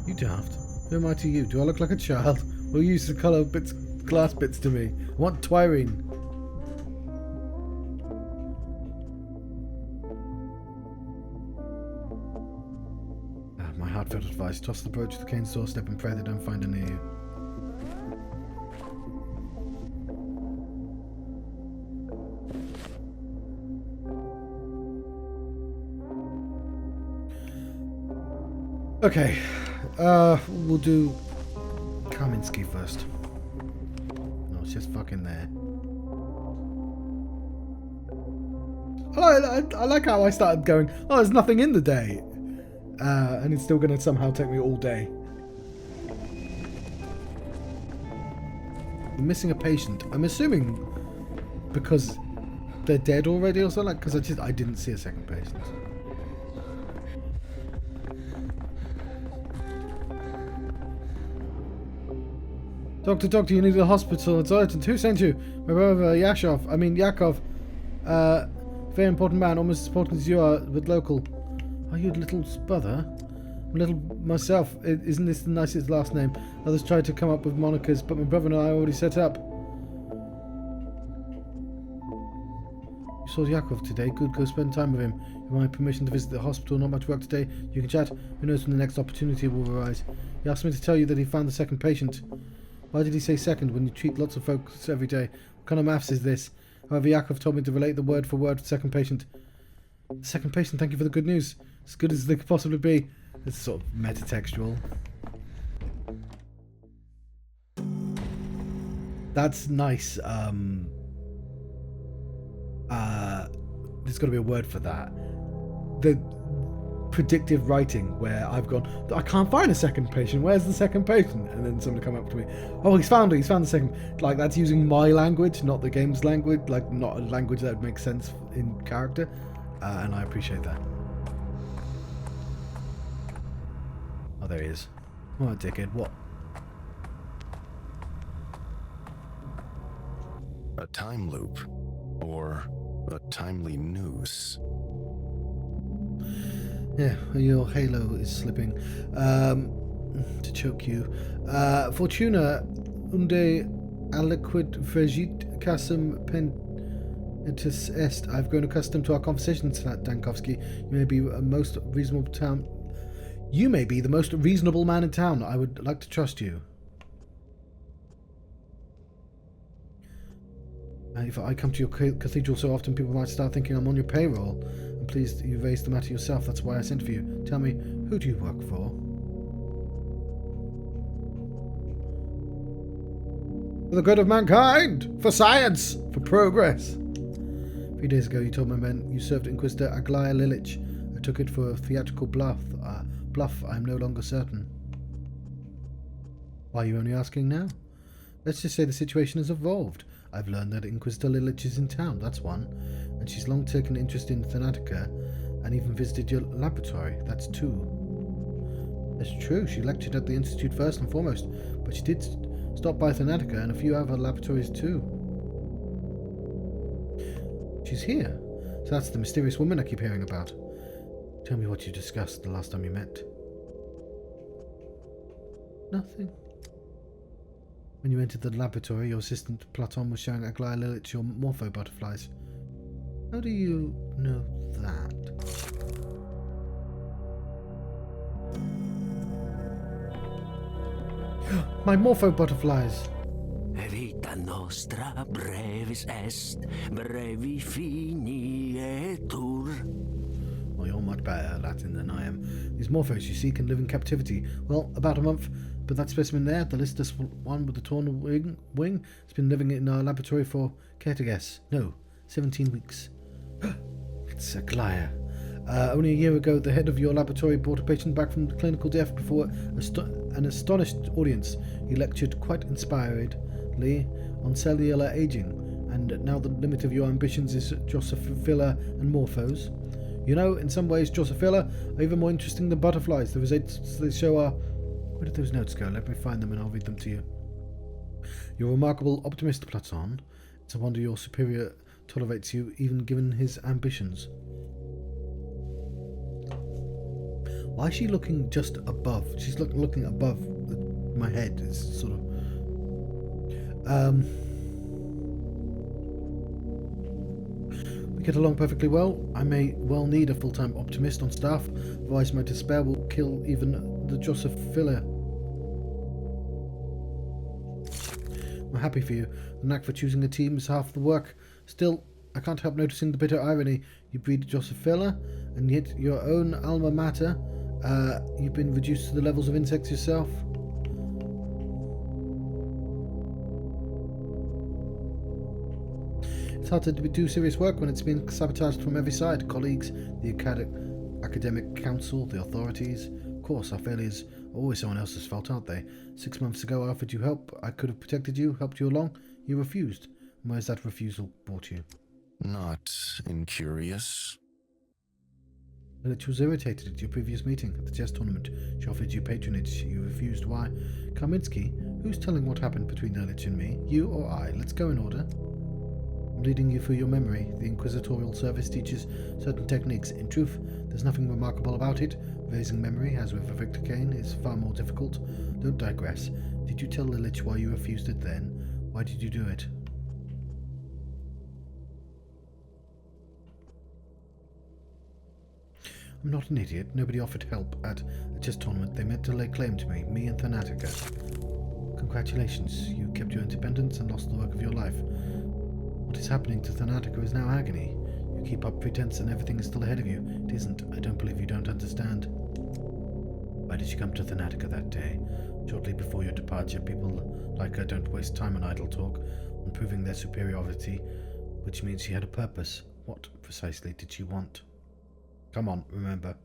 Speaker 1: You daft. Who am I to you? Do I look like a child? Or you use the colour bits, glass bits to me? I want Twirine. My heartfelt advice. Toss the brooch to the Kane's doorstep and pray they don't find her near you. Okay, we'll do Kaminsky first. No, it's just fucking there. I like how I started going, oh, there's nothing in the day. And it's still going to somehow take me all day. We're missing a patient. I'm assuming because they're dead already or something, because I didn't see a second patient. Doctor, you need a hospital. It's urgent. Who sent you? My brother Yakov. Very important man, almost as important as you are, but local. Are you little brother? Little myself. Isn't this the nicest last name? Others tried to come up with monikers, but my brother and I already set up. You saw Yakov today. Good, go spend time with him. You have my permission to visit the hospital. Not much work today. You can chat. Who knows when the next opportunity will arise. He asked me to tell you that he found the second patient. Why did he say second when you treat lots of folks every day? What kind of maths is this? However, Yakov told me to relate the word for word to second patient. Second patient, thank you for the good news. As good as they could possibly be. It's sort of metatextual. That's nice. There's got to be a word for that. The predictive writing where I've gone, I can't find a second patient. Where's the second patient? And then somebody come up to me, oh, he's found it. He's found the second. Like, that's using my language, not the game's language. Like, not a language that would make sense in character. And I appreciate that. Oh, there he is. What a dickhead. What?
Speaker 8: A time loop. Or a timely noose.
Speaker 1: Yeah, your halo is slipping. To choke you. Fortuna unde aliquid fregit casum pentus est. I've grown accustomed to our conversations, Dankovsky. You may be the most reasonable man in town. I would like to trust you. If I come to your cathedral so often, people might start thinking I'm on your payroll. I'm pleased you raised the matter yourself. That's why I sent for you. Tell me, who do you work for? For the good of mankind! For science! For progress! 3 days ago, you told my men you served Inquisitor Aglaya Lilich. I took it for a theatrical bluff. I'm no longer certain. Why are you only asking now? Let's just say the situation has evolved. I've learned that Inquisitor Lilich is in town, that's one. And she's long taken interest in Thanatica and even visited your laboratory, that's two. That's true, she lectured at the Institute first and foremost, but she did stop by Thanatica and a few other laboratories too. She's here. So that's the mysterious woman I keep hearing about. Tell me what you discussed the last time you met. Nothing. When you entered the laboratory, your assistant Platon was showing Aglaya Lilich your morpho butterflies. How do you know that? My morpho butterflies.
Speaker 5: Vita nostra brevis est, brevi finietur.
Speaker 1: Well, you're much better at Latin than I am. These morphos you see can live in captivity. Well, about a month. But that specimen there, the listless one with the torn wing, has been living in our laboratory for, care to guess? No, 17 weeks. It's Aglaya. Only a year ago, the head of your laboratory brought a patient back from clinical death before an astonished audience. He lectured quite inspiredly on cellular aging, and now the limit of your ambitions is Drosophila and Morphos. You know, in some ways, Drosophila are even more interesting than butterflies. The results they show are... Where did those notes go? Let me find them and I'll read them to you. You're a remarkable optimist, Platon. It's a wonder your superior tolerates you, even given his ambitions. Why is she looking just above? She's looking above my head. It's sort of... We get along perfectly well. I may well need a full-time optimist on staff, otherwise my despair will kill even the Drosophila. I'm happy for you. The knack for choosing a team is half the work. Still, I can't help noticing the bitter irony. You breed Drosophila, and yet your own alma mater, you've been reduced to the levels of insects yourself. It's hard to do serious work when it's been sabotaged from every side. Colleagues, the academic council, the authorities. Of course, our failures are always someone else's fault, aren't they? 6 months ago I offered you help. I could have protected you, helped you along. You refused. Where's that refusal brought you?
Speaker 8: Not incurious.
Speaker 1: Lilich was irritated at your previous meeting at the chess tournament. She offered you patronage. You refused. Why? Kaminsky, who's telling what happened between Lilich and me? You or I? Let's go in order. I'm leading you through your memory. The Inquisitorial Service teaches certain techniques. In truth, there's nothing remarkable about it. Raising memory, as with Victor Kane, is far more difficult. Don't digress. Did you tell Lilich why you refused it then? Why did you do it? I'm not an idiot. Nobody offered help at a chess tournament. They meant to lay claim to me and Thanatica. Congratulations. You kept your independence and lost the work of your life. What is happening to Thanatica is now agony. You keep up pretense and everything is still ahead of you. It isn't. I don't believe you don't understand. Why did you come to Thanatica that day? Shortly before your departure, people like her don't waste time on idle talk, on proving their superiority, which means she had a purpose. What precisely did she want? Come on, remember.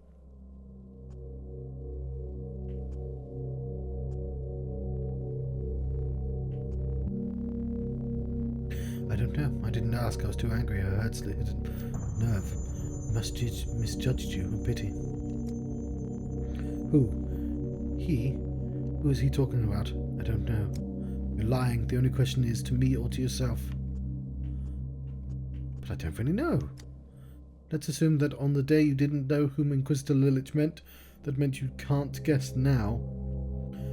Speaker 1: I don't know. I didn't ask. I was too angry. I hurt hit a nerve. Misjudged you. A pity. Who? He? Who is he talking about? I don't know. You're lying. The only question is to me or to yourself. But I don't really know. Let's assume that on the day you didn't know whom Inquisitor Lilich meant, that meant you can't guess now.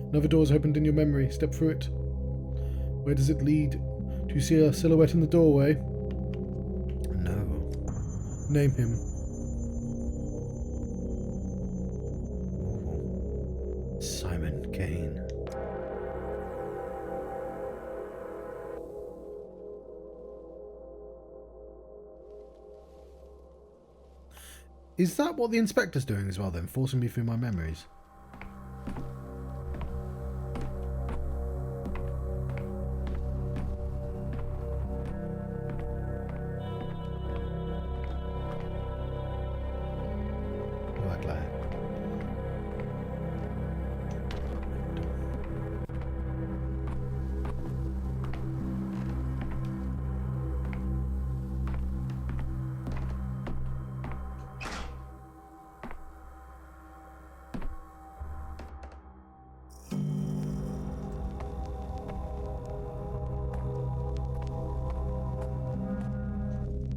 Speaker 1: Another door's opened in your memory. Step through it. Where does it lead? Do you see a silhouette in the doorway? No. Name him. Simon Kane. Is that what the inspector's doing as well then? Forcing me through my memories?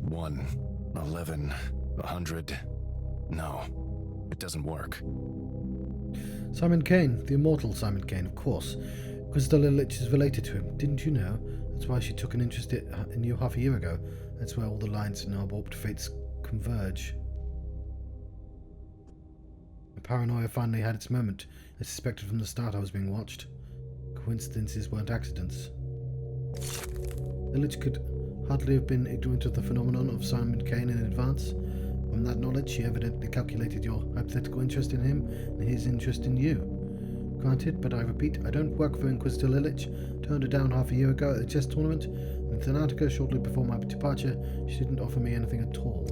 Speaker 8: One, 11, 100. No, it doesn't work.
Speaker 1: Simon Kane, the immortal Simon Kane, of course. Inquisitor Lilich is related to him. Didn't you know? That's why she took an interest in you half a year ago. That's where all the lines in our warped fates converge. The paranoia finally had its moment. I suspected from the start I was being watched. coincidences weren't accidents. Lilich could hardly have been ignorant of the phenomenon of Simon Kane in advance. From that knowledge, she evidently calculated your hypothetical interest in him and his interest in you. Granted, but I repeat, I don't work for Inquisitor Lilich. Turned her down half a year ago at a chess tournament, and in Antarctica shortly before my departure, she didn't offer me anything at all.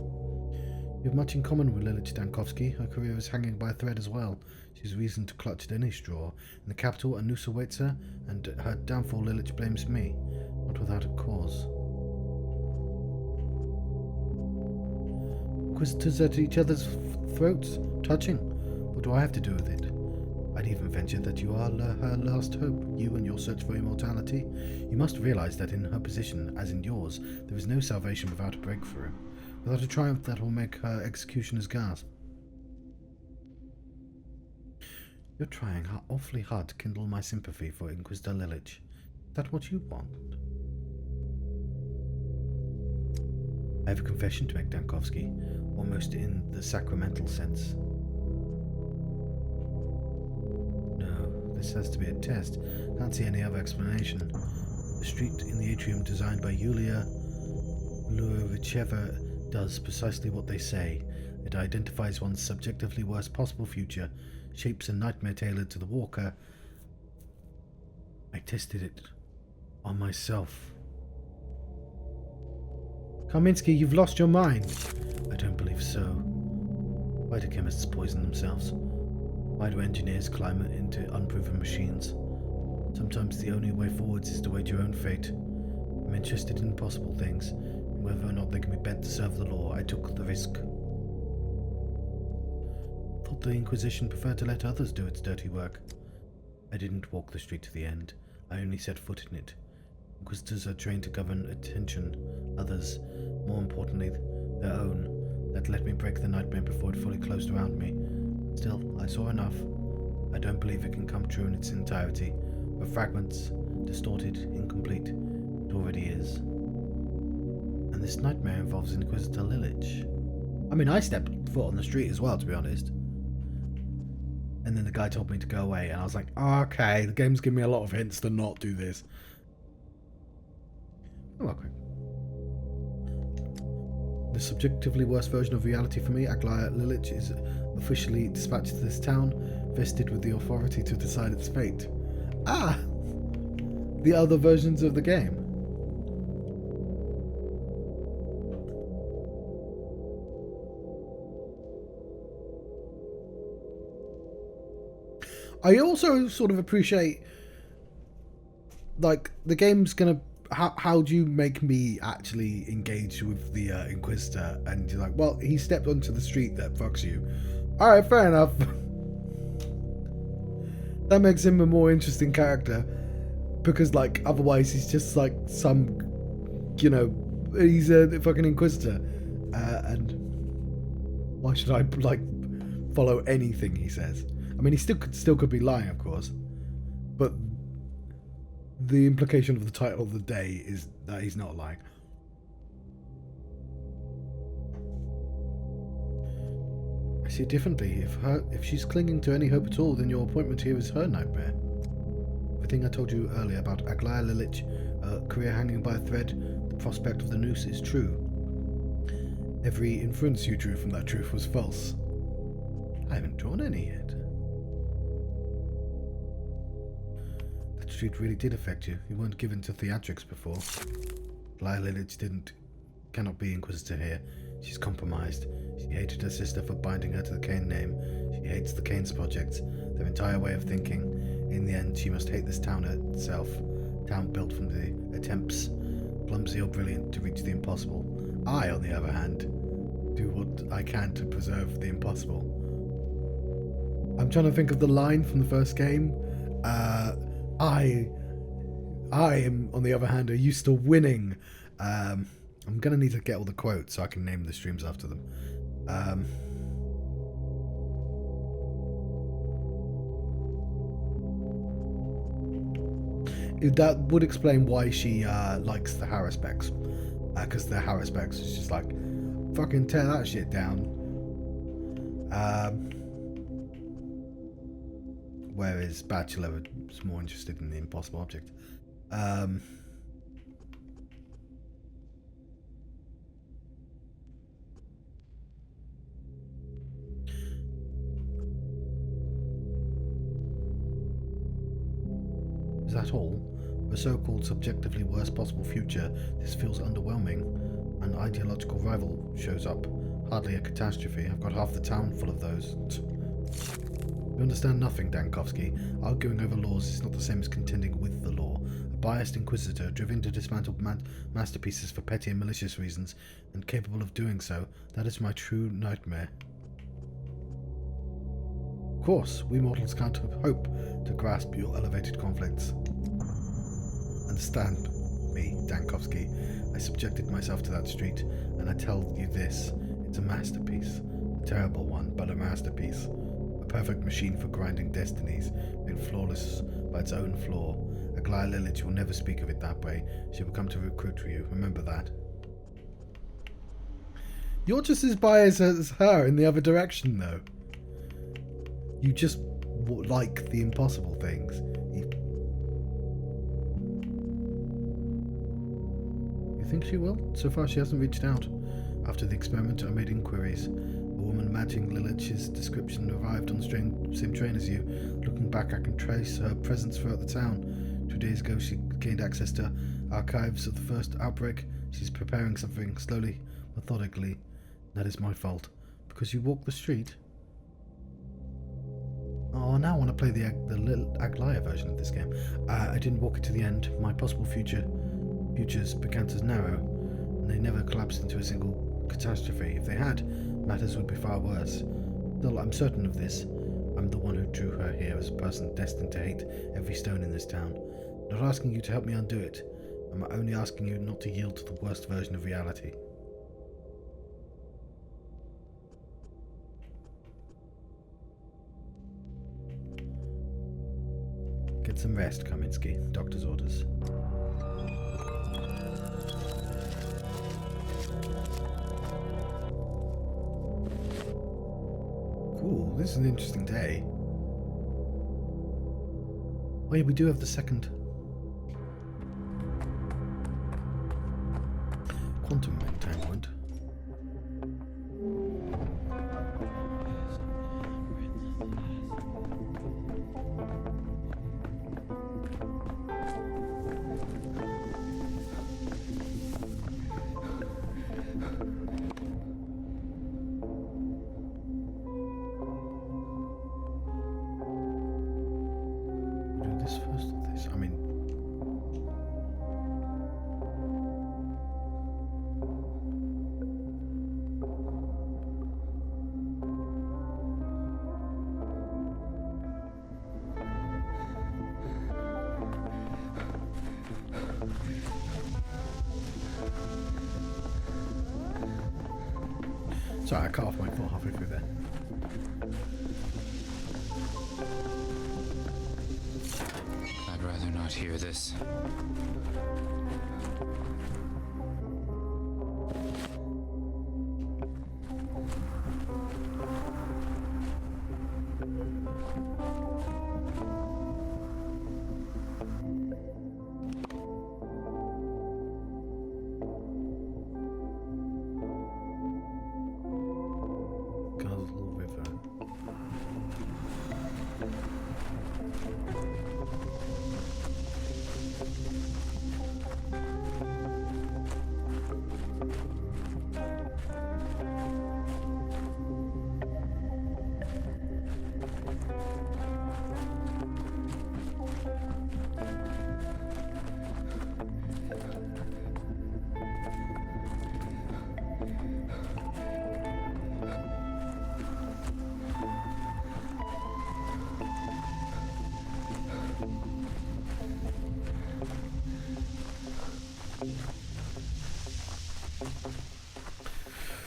Speaker 1: You have much in common with Lilich Dankovsky. Her career is hanging by a thread as well. She's reason to clutch at any straw. In the capital, a noose awaits her, and her downfall Lilich blames me. Not without a cause. Inquisitors at each other's throats, touching. What do I have to do with it? I'd even venture that you are her last hope, you and your search for immortality. You must realize that in her position, as in yours, there is no salvation without a breakthrough, without a triumph that will make her executioner's gasp. You're trying awfully hard to kindle my sympathy for Inquisitor Lilich. Is that what you want? I have a confession to make, Dankovsky, almost in the sacramental sense. No, this has to be a test. Can't see any other explanation. The street in the atrium designed by Yulia Lurovicheva does precisely what they say. It identifies one's subjectively worst possible future, shapes a nightmare tailored to the walker. I tested it on myself. Kaminsky, you've lost your mind. I don't believe so. Why do chemists poison themselves? Why do engineers climb into unproven machines? Sometimes the only way forwards is to wage your own fate. I'm interested in impossible things, and whether or not they can be bent to serve the law. I took the risk. Thought the Inquisition preferred to let others do its dirty work. I didn't walk the street to the end. I only set foot in it. Inquisitors are trained to govern attention, others, more importantly, their own. That let me break the nightmare before it fully closed around me. Still, I saw enough. I don't believe it can come true in its entirety. For fragments, distorted, incomplete, it already is. And this nightmare involves Inquisitor Lilich. I mean, I stepped foot on the street as well, to be honest. And then the guy told me to go away, and I was like, okay, the game's giving me a lot of hints to not do this. Oh, okay. The subjectively worst version of reality for me, Aglaya Lilich, is officially dispatched to this town, vested with the authority to decide its fate. Ah! The other versions of the game. I also sort of appreciate, like, the game's gonna... How do you make me actually engage with the Inquisitor? And you're like, well, he stepped onto the street that fucks you. Alright, fair enough. That makes him a more interesting character. Because, like, otherwise he's just, like, some, you know, he's a fucking Inquisitor. And why should I, like, follow anything he says? I mean, he still could be lying, of course. But the implication of the title of the day is that he's not lying. I see it differently. If she's clinging to any hope at all, then your appointment here is her nightmare. Everything I told you earlier about Aglaya Lilich, career hanging by a thread, the prospect of the noose is true. Every inference you drew from that truth was false. I haven't drawn any yet. That street really did affect you. You weren't given to theatrics before. Aglaya Lilich cannot be Inquisitor here. She's compromised. She hated her sister for binding her to the Kane name. She hates the Kane's projects, their entire way of thinking. In the end, she must hate this town itself. Town built from the attempts, clumsy or brilliant, to reach the impossible. I, on the other hand, do what I can to preserve the impossible. I'm trying to think of the line from the first game. I am, on the other hand, are used to winning. I'm going to need to get all the quotes so I can name the streams after them. That would explain why she likes the Harrisbecks. Because the Harrisbecks is just like, fucking tear that shit down. whereas Bachelor was more interested in the impossible object. Is that all? For a so-called subjectively worst possible future, this feels underwhelming. An ideological rival shows up. Hardly a catastrophe. I've got half the town full of those. You understand nothing, Dankovsky. Arguing over laws is not the same as contending with the law. A biased inquisitor, driven to dismantle masterpieces for petty and malicious reasons, and capable of doing so, that is my true nightmare. Of course, we mortals can't hope to grasp your elevated conflicts. Understand me, Dankovsky. I subjected myself to that street, and I tell you this, it's a masterpiece. A terrible one, but a masterpiece. A perfect machine for grinding destinies, made flawless by its own flaw. Aglaya Lilich will never speak of it that way. She will come to recruit for you. Remember that. You're just as biased as her in the other direction, though. You just like the impossible things. You think she will? So far she hasn't reached out. After the experiment I made inquiries. A woman matching Lilich's description arrived on the same train as you. Looking back I can trace her presence throughout the town. 2 days ago she gained access to archives of the first outbreak. She's preparing something slowly, methodically. That is my fault. Because you walked the street? Oh, now I want to play the little Aglaya version of this game. I didn't walk it to the end. My possible futures began to narrow, and they never collapsed into a single catastrophe. If they had, matters would be far worse. Still, I'm certain of this. I'm the one who drew her here as a person destined to hate every stone in this town. I'm not asking you to help me undo it. I'm only asking you not to yield to the worst version of reality. Get some rest, Kaminsky. Doctor's orders. Cool, this is an interesting day. Oh yeah, we do have the second quantum entanglement. Sorry, I cut off my thought halfway through there.
Speaker 4: I'd rather not hear this.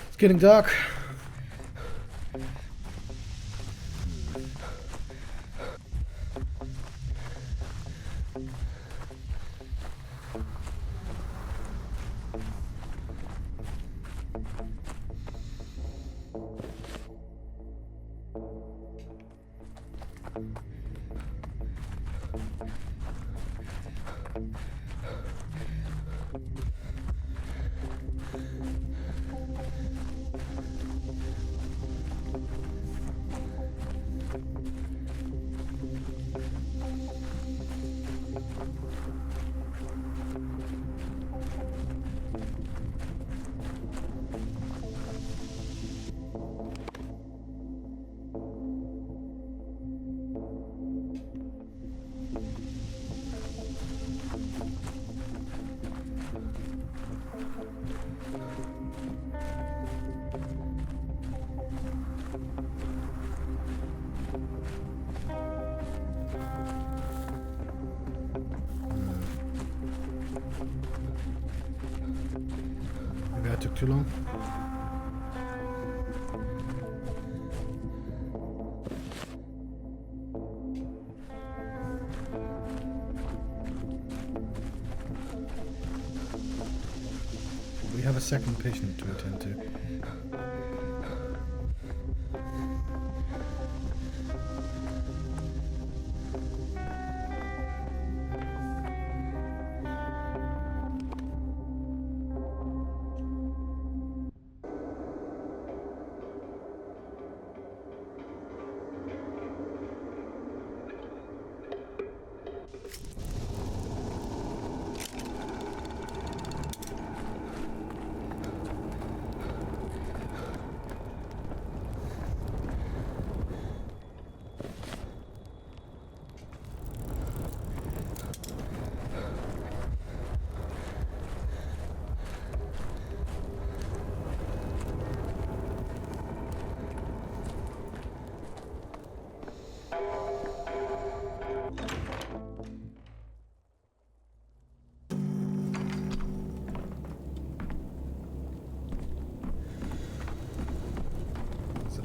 Speaker 1: It's getting dark. took too long. We have a second patient to attend to.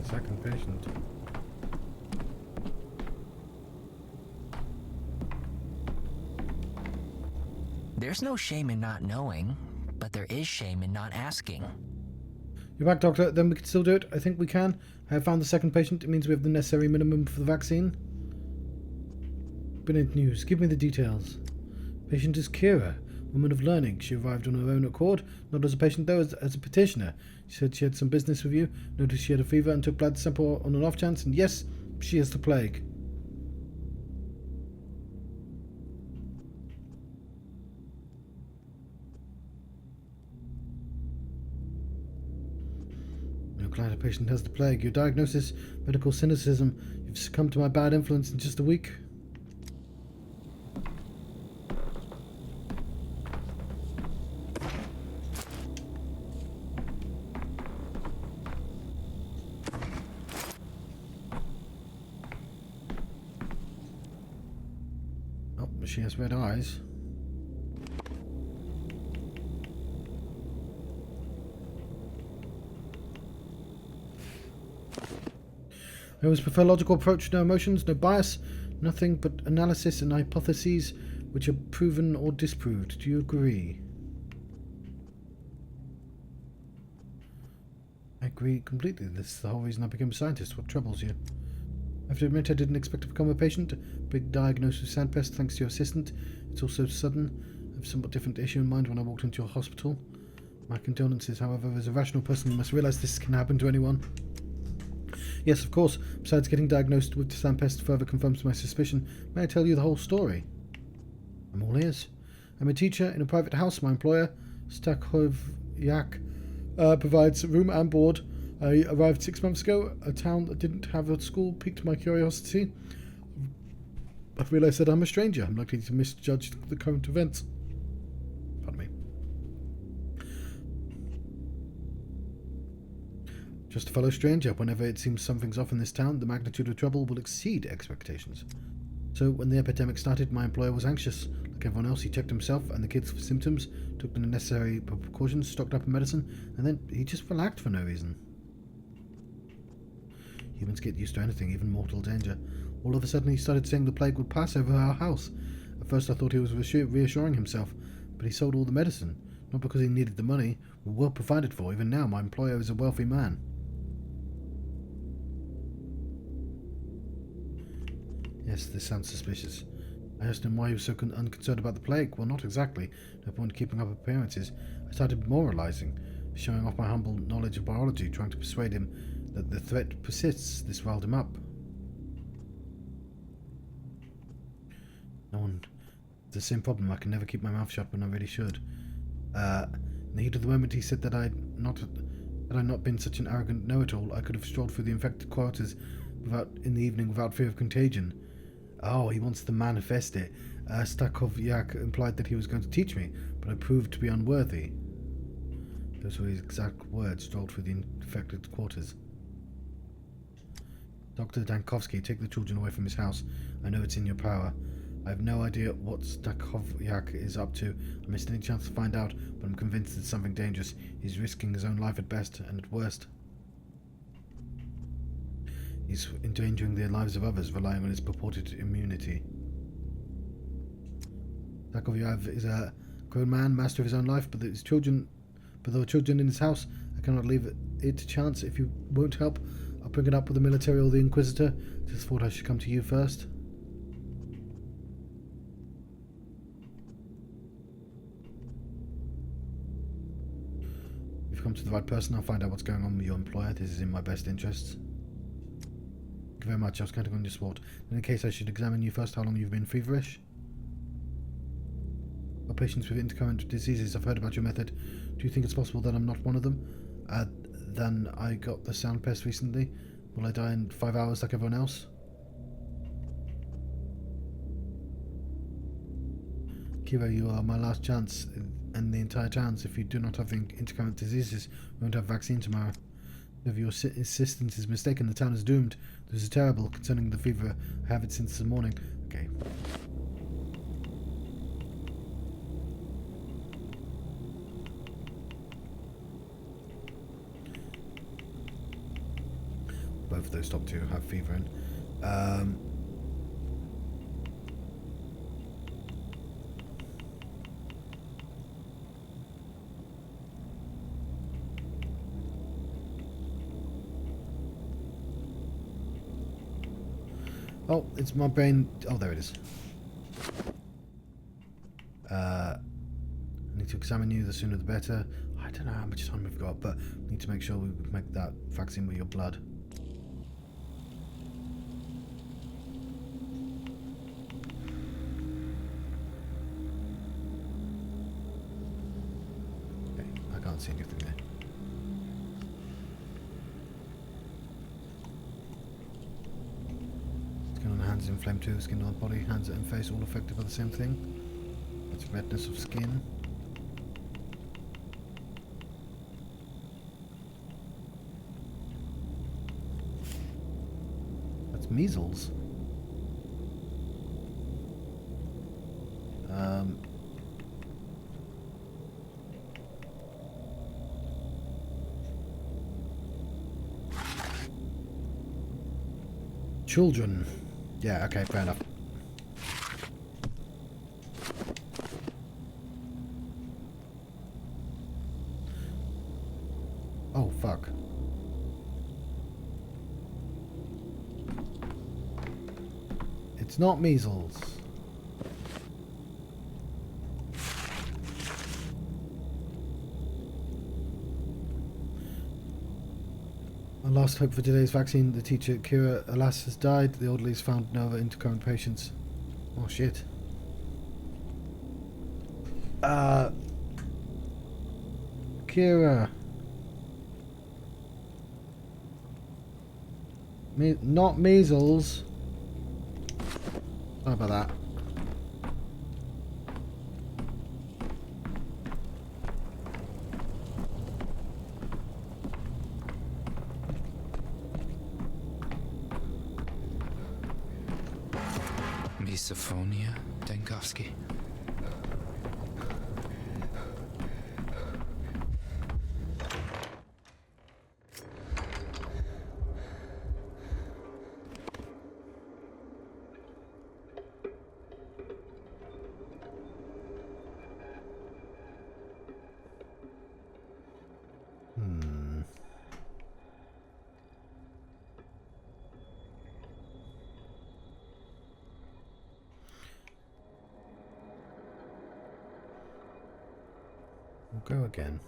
Speaker 1: Second patient.
Speaker 7: There's no shame in not knowing, but there is shame in not asking.
Speaker 1: You're back, Doctor. Then we can still do it. I think we can. I have found the second patient. It means we have the necessary minimum for the vaccine. Brilliant news. Give me the details. Patient is Kira, woman of learning. She arrived on her own accord, not as a patient though, as a petitioner. She said she had some business with you, noticed she had a fever and took blood sample on an off chance, and yes, she has the plague. You're glad a patient has the plague. Your diagnosis, medical cynicism. You've succumbed to my bad influence in just a week. She has red eyes. I always prefer logical approach, no emotions, no bias, nothing but analysis and hypotheses which are proven or disproved. Do you agree? I agree completely. This is the whole reason I became a scientist. What troubles you? I have to admit I didn't expect to become a patient. Big diagnosis of sandpest thanks to your assistant. It's also sudden. I have a somewhat different issue in mind when I walked into your hospital. My condolences, however, as a rational person, you must realise this can happen to anyone. Yes, of course. Besides getting diagnosed with sandpest further confirms my suspicion. May I tell you the whole story? I'm all ears. I'm a teacher in a private house. My employer, Stakovyak, provides room and board. I arrived 6 months ago. A town that didn't have a school piqued my curiosity. I've realised that I'm a stranger. I'm likely to misjudge the current events. Pardon me. Just a fellow stranger. Whenever it seems something's off in this town, the magnitude of trouble will exceed expectations. So when the epidemic started, my employer was anxious. Like everyone else, he checked himself and the kids for symptoms, took the necessary precautions, stocked up on medicine, and then he just relaxed for no reason. Humans get used to anything, even mortal danger. All of a sudden he started saying the plague would pass over our house. At first I thought he was reassuring himself, but he sold all the medicine. Not because he needed the money. We're well provided for. Even now my employer is a wealthy man. Yes, this sounds suspicious. I asked him why he was so unconcerned about the plague. Well, not exactly. No point keeping up appearances. I started moralizing, showing off my humble knowledge of biology, trying to persuade him that the threat persists. This riled him up. No one... It's the same problem. I can never keep my mouth shut when I really should. In the heat of the moment he said that I'd not been such an arrogant know-it-all. I could have strolled through the infected quarters in the evening without fear of contagion. Oh, he wants to manifest it. Stakovyak implied that he was going to teach me, but I proved to be unworthy. Those were his exact words, strolled through the infected quarters. Dr. Dankovsky, take the children away from his house. I know it's in your power. I have no idea what Stakoviak is up to. I missed any chance to find out, but I'm convinced it's something dangerous. He's risking his own life at best, and at worst, he's endangering the lives of others, relying on his purported immunity. Stakoviak is a grown man, master of his own life, but there are children in his house. I cannot leave it to chance. If you won't help, I'll bring it up with the military or the Inquisitor. Just thought I should come to you first. If you come to the right person, I'll find out what's going on with your employer. This is in my best interests. Thank you very much. I was counting on your support. In case I should examine you first, how long you've been feverish? For patients with intercurrent diseases, I've heard about your method. Do you think it's possible that I'm not one of them? Then I got the sound pest recently. Will I die in 5 hours like everyone else? Kira, you are my last chance in the entire towns. If you do not have the intercurrent diseases, we won't have vaccine tomorrow. If your insistence is mistaken, the town is doomed. This is terrible. Concerning the fever, I have it since the morning. Okay. Both of those top two have fever in. Oh, it's my brain. Oh, there it is. I need to examine you. The sooner the better. I don't know how much time we've got, but we need to make sure we make that vaccine with your blood. I can't see anything there. Skin on hands inflamed too. Skin on body, hands and face all affected by the same thing. That's redness of skin. That's measles. Children. Yeah, okay, fair enough. Oh, fuck. It's not measles. Our last hope for today's vaccine, the teacher Kira, alas, has died. The orderlies found no other intercurrent patients. Oh shit. Kira. Not measles. How about that?
Speaker 4: Misophonia, Denkovsky. We'll go again.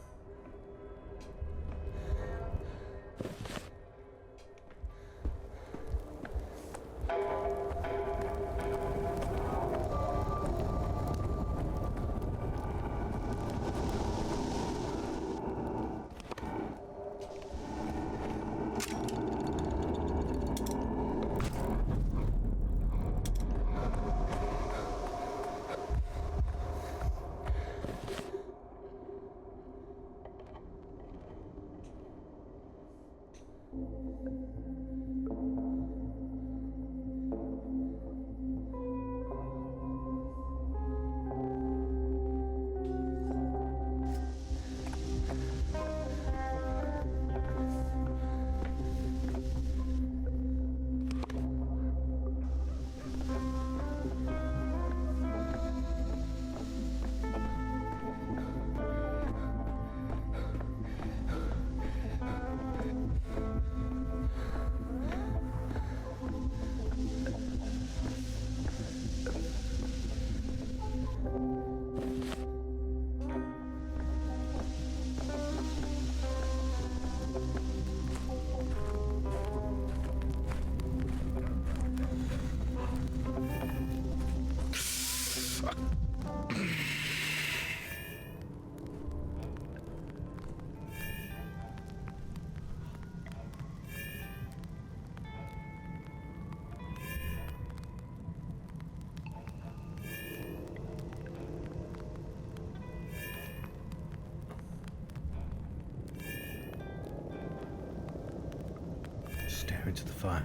Speaker 1: Stare into the fire.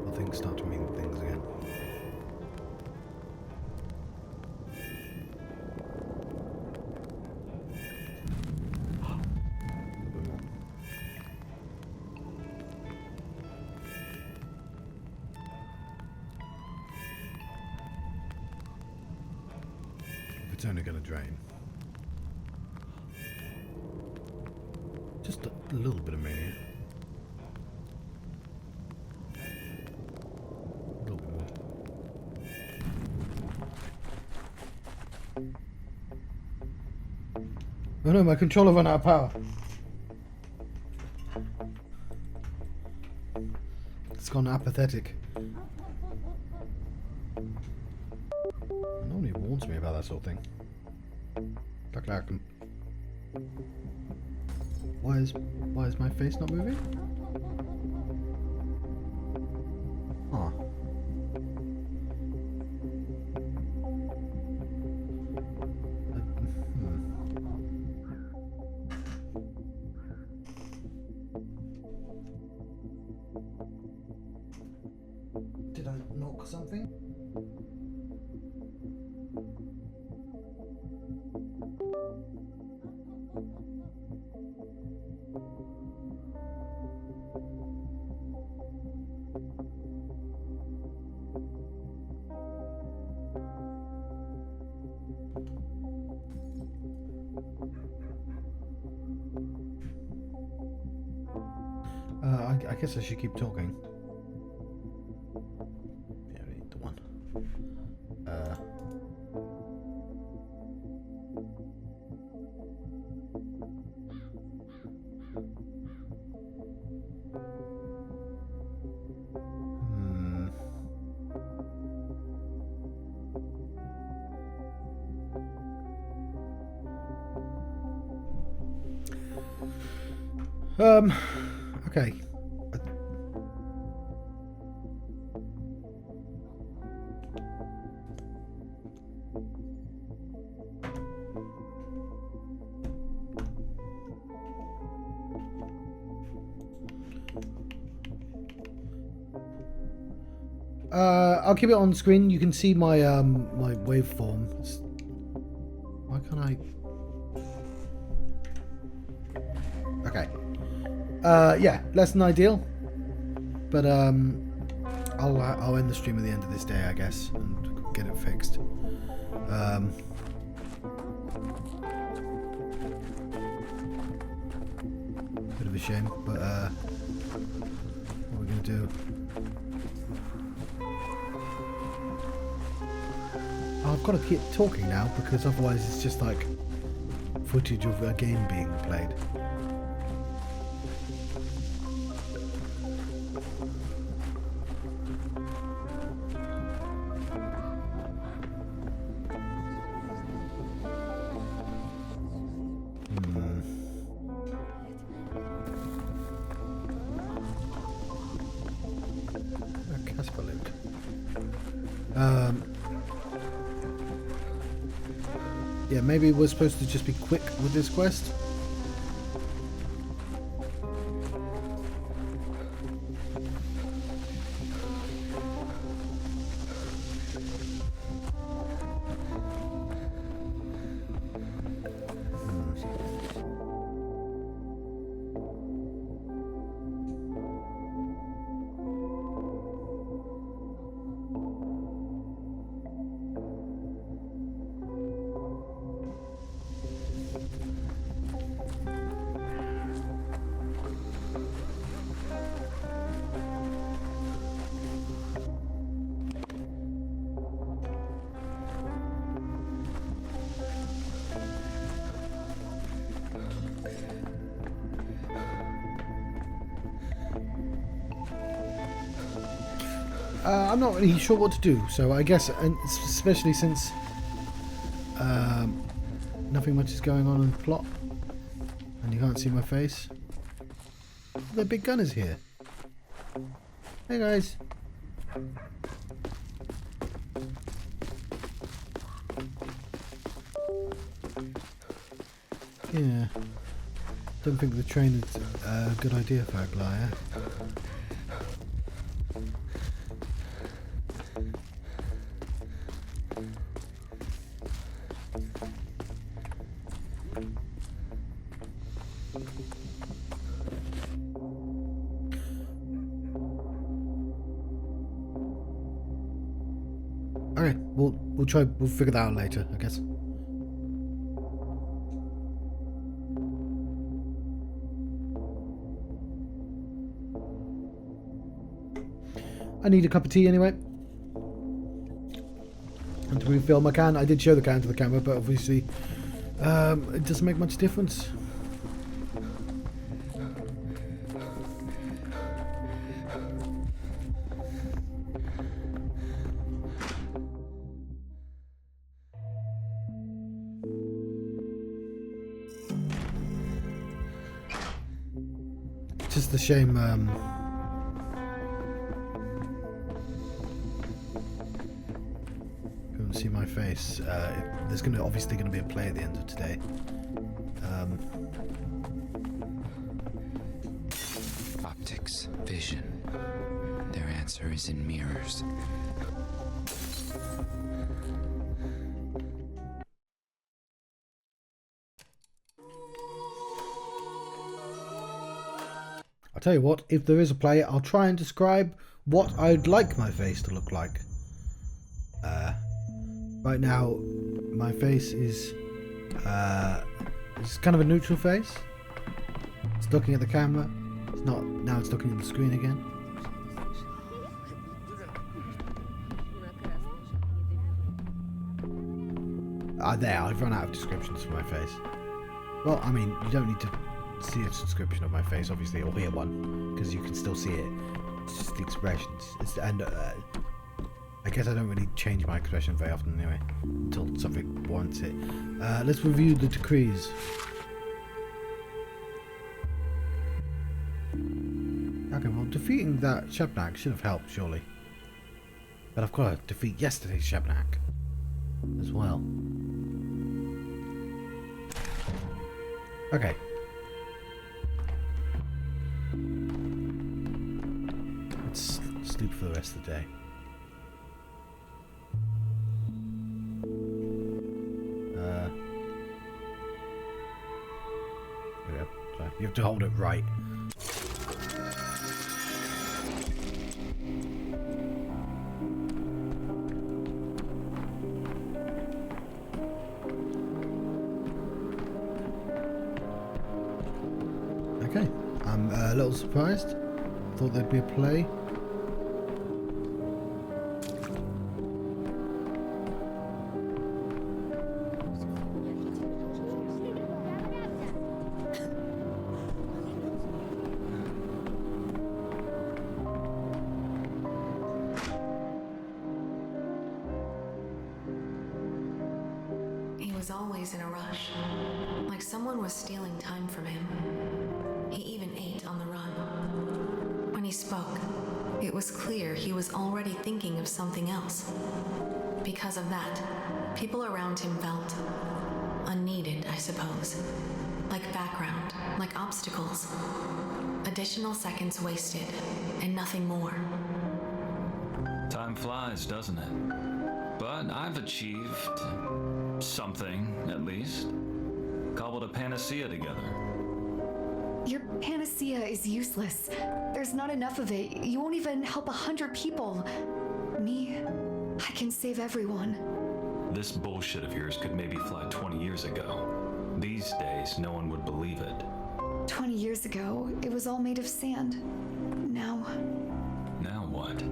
Speaker 1: Will things start to mean things again? It's only going to drain. Just a little bit of mania. A little bit more. Oh no, my controller ran out of power. It's gone apathetic. Nobody warns me about that sort of thing. Luckily I can... Why is my face not moving? Huh. Did I knock something? I guess I should keep talking. Yeah, we need the one. Okay. I'll keep it on screen. You can see my my waveform. Why can't I? Okay. Yeah, less than ideal. But I'll end the stream at the end of this day, I guess, and get it fixed. Bit of a shame, but what are we gonna do? I've got to keep talking now because otherwise it's just like footage of a game being played. Yeah, maybe we're supposed to just be quick with this quest. I'm not really sure what to do, so I guess, and especially since nothing much is going on in the plot, and you can't see my face. The big gun is here. Hey guys. Yeah. Don't think the train is a good idea for Aglaya. Okay, we'll figure that out later, I guess. I need a cup of tea anyway. And to refill my can, I did show the can to the camera, but obviously it doesn't make much difference. It's just a shame see my face. There's obviously going to be a play at the end of today.
Speaker 4: Optics, vision. Their answer is in mirrors.
Speaker 1: I'll tell you what, if there is a play, I'll try and describe what I'd like my face to look like. Right now, my face is it's kind of a neutral face. It's looking at the camera. It's not. Now it's looking at the screen again. There, I've run out of descriptions for my face. Well, I mean, you don't need to see a description of my face, obviously, or hear one, because you can still see it. It's just the expressions. I guess I don't really change my expression very often anyway, until something warrants it. Let's review the decrees. Okay, well, defeating that Shebnak should have helped, surely. But I've got to defeat yesterday's Shebnak as well. Okay. Let's sleep for the rest of the day. You have to hold it right. Okay, I'm a little surprised. Thought there'd be a play.
Speaker 2: Always in a rush, like someone was stealing time from him. He even ate on the run. When he spoke, it was clear he was already thinking of something else. Because of that, people around him felt unneeded, I suppose. Like background, like obstacles. Additional seconds wasted, and nothing more.
Speaker 3: Time flies, doesn't it? But I've achieved something, at least. Cobbled a panacea together.
Speaker 9: Your panacea is useless. There's not enough of it. You won't even help 100 people. Me, I can save everyone.
Speaker 3: This bullshit of yours could maybe fly 20 years ago. These days, no one would believe it.
Speaker 9: 20 years ago, it was all made of sand. Now...
Speaker 3: Now what?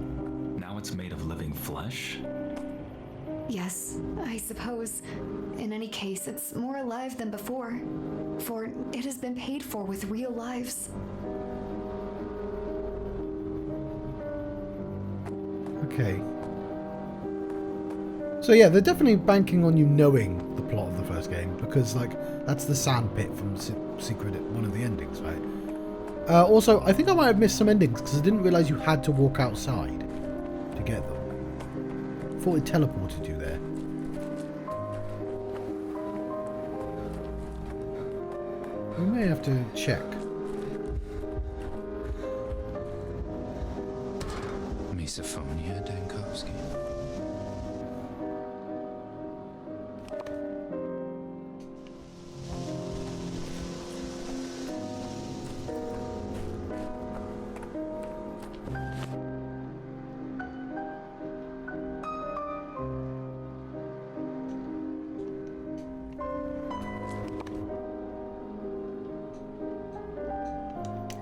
Speaker 3: Now it's made of living flesh?
Speaker 9: Yes, I suppose. In any case, it's more alive than before. For it has been paid for with real lives.
Speaker 1: Okay. So yeah, they're definitely banking on you knowing the plot of the first game, because like that's the sandpit from Secret, one of the endings, right? Also, I think I might have missed some endings because I didn't realise you had to walk outside to get them. I thought it teleported you there. we may have to check.
Speaker 4: Misophonia, Dankovsky.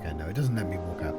Speaker 1: Okay, no, it doesn't let me walk out.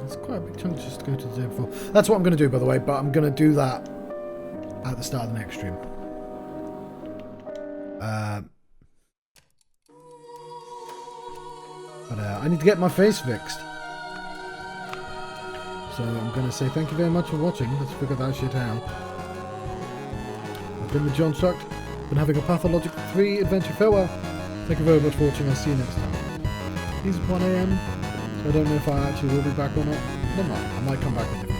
Speaker 1: It's quite a big chunk just to go to the day before. That's what I'm going to do, by the way, but I'm going to do that at the start of the next stream. But I need to get my face fixed. So I'm going to say thank you very much for watching. Let's figure that shit out. I've been the Johnstruct. Been having a Pathologic 3 adventure. Farewell. Thank you very much for watching. I'll see you next time. It's 1 AM. So I don't know if I actually will be back or not. I don't know. I might come back with the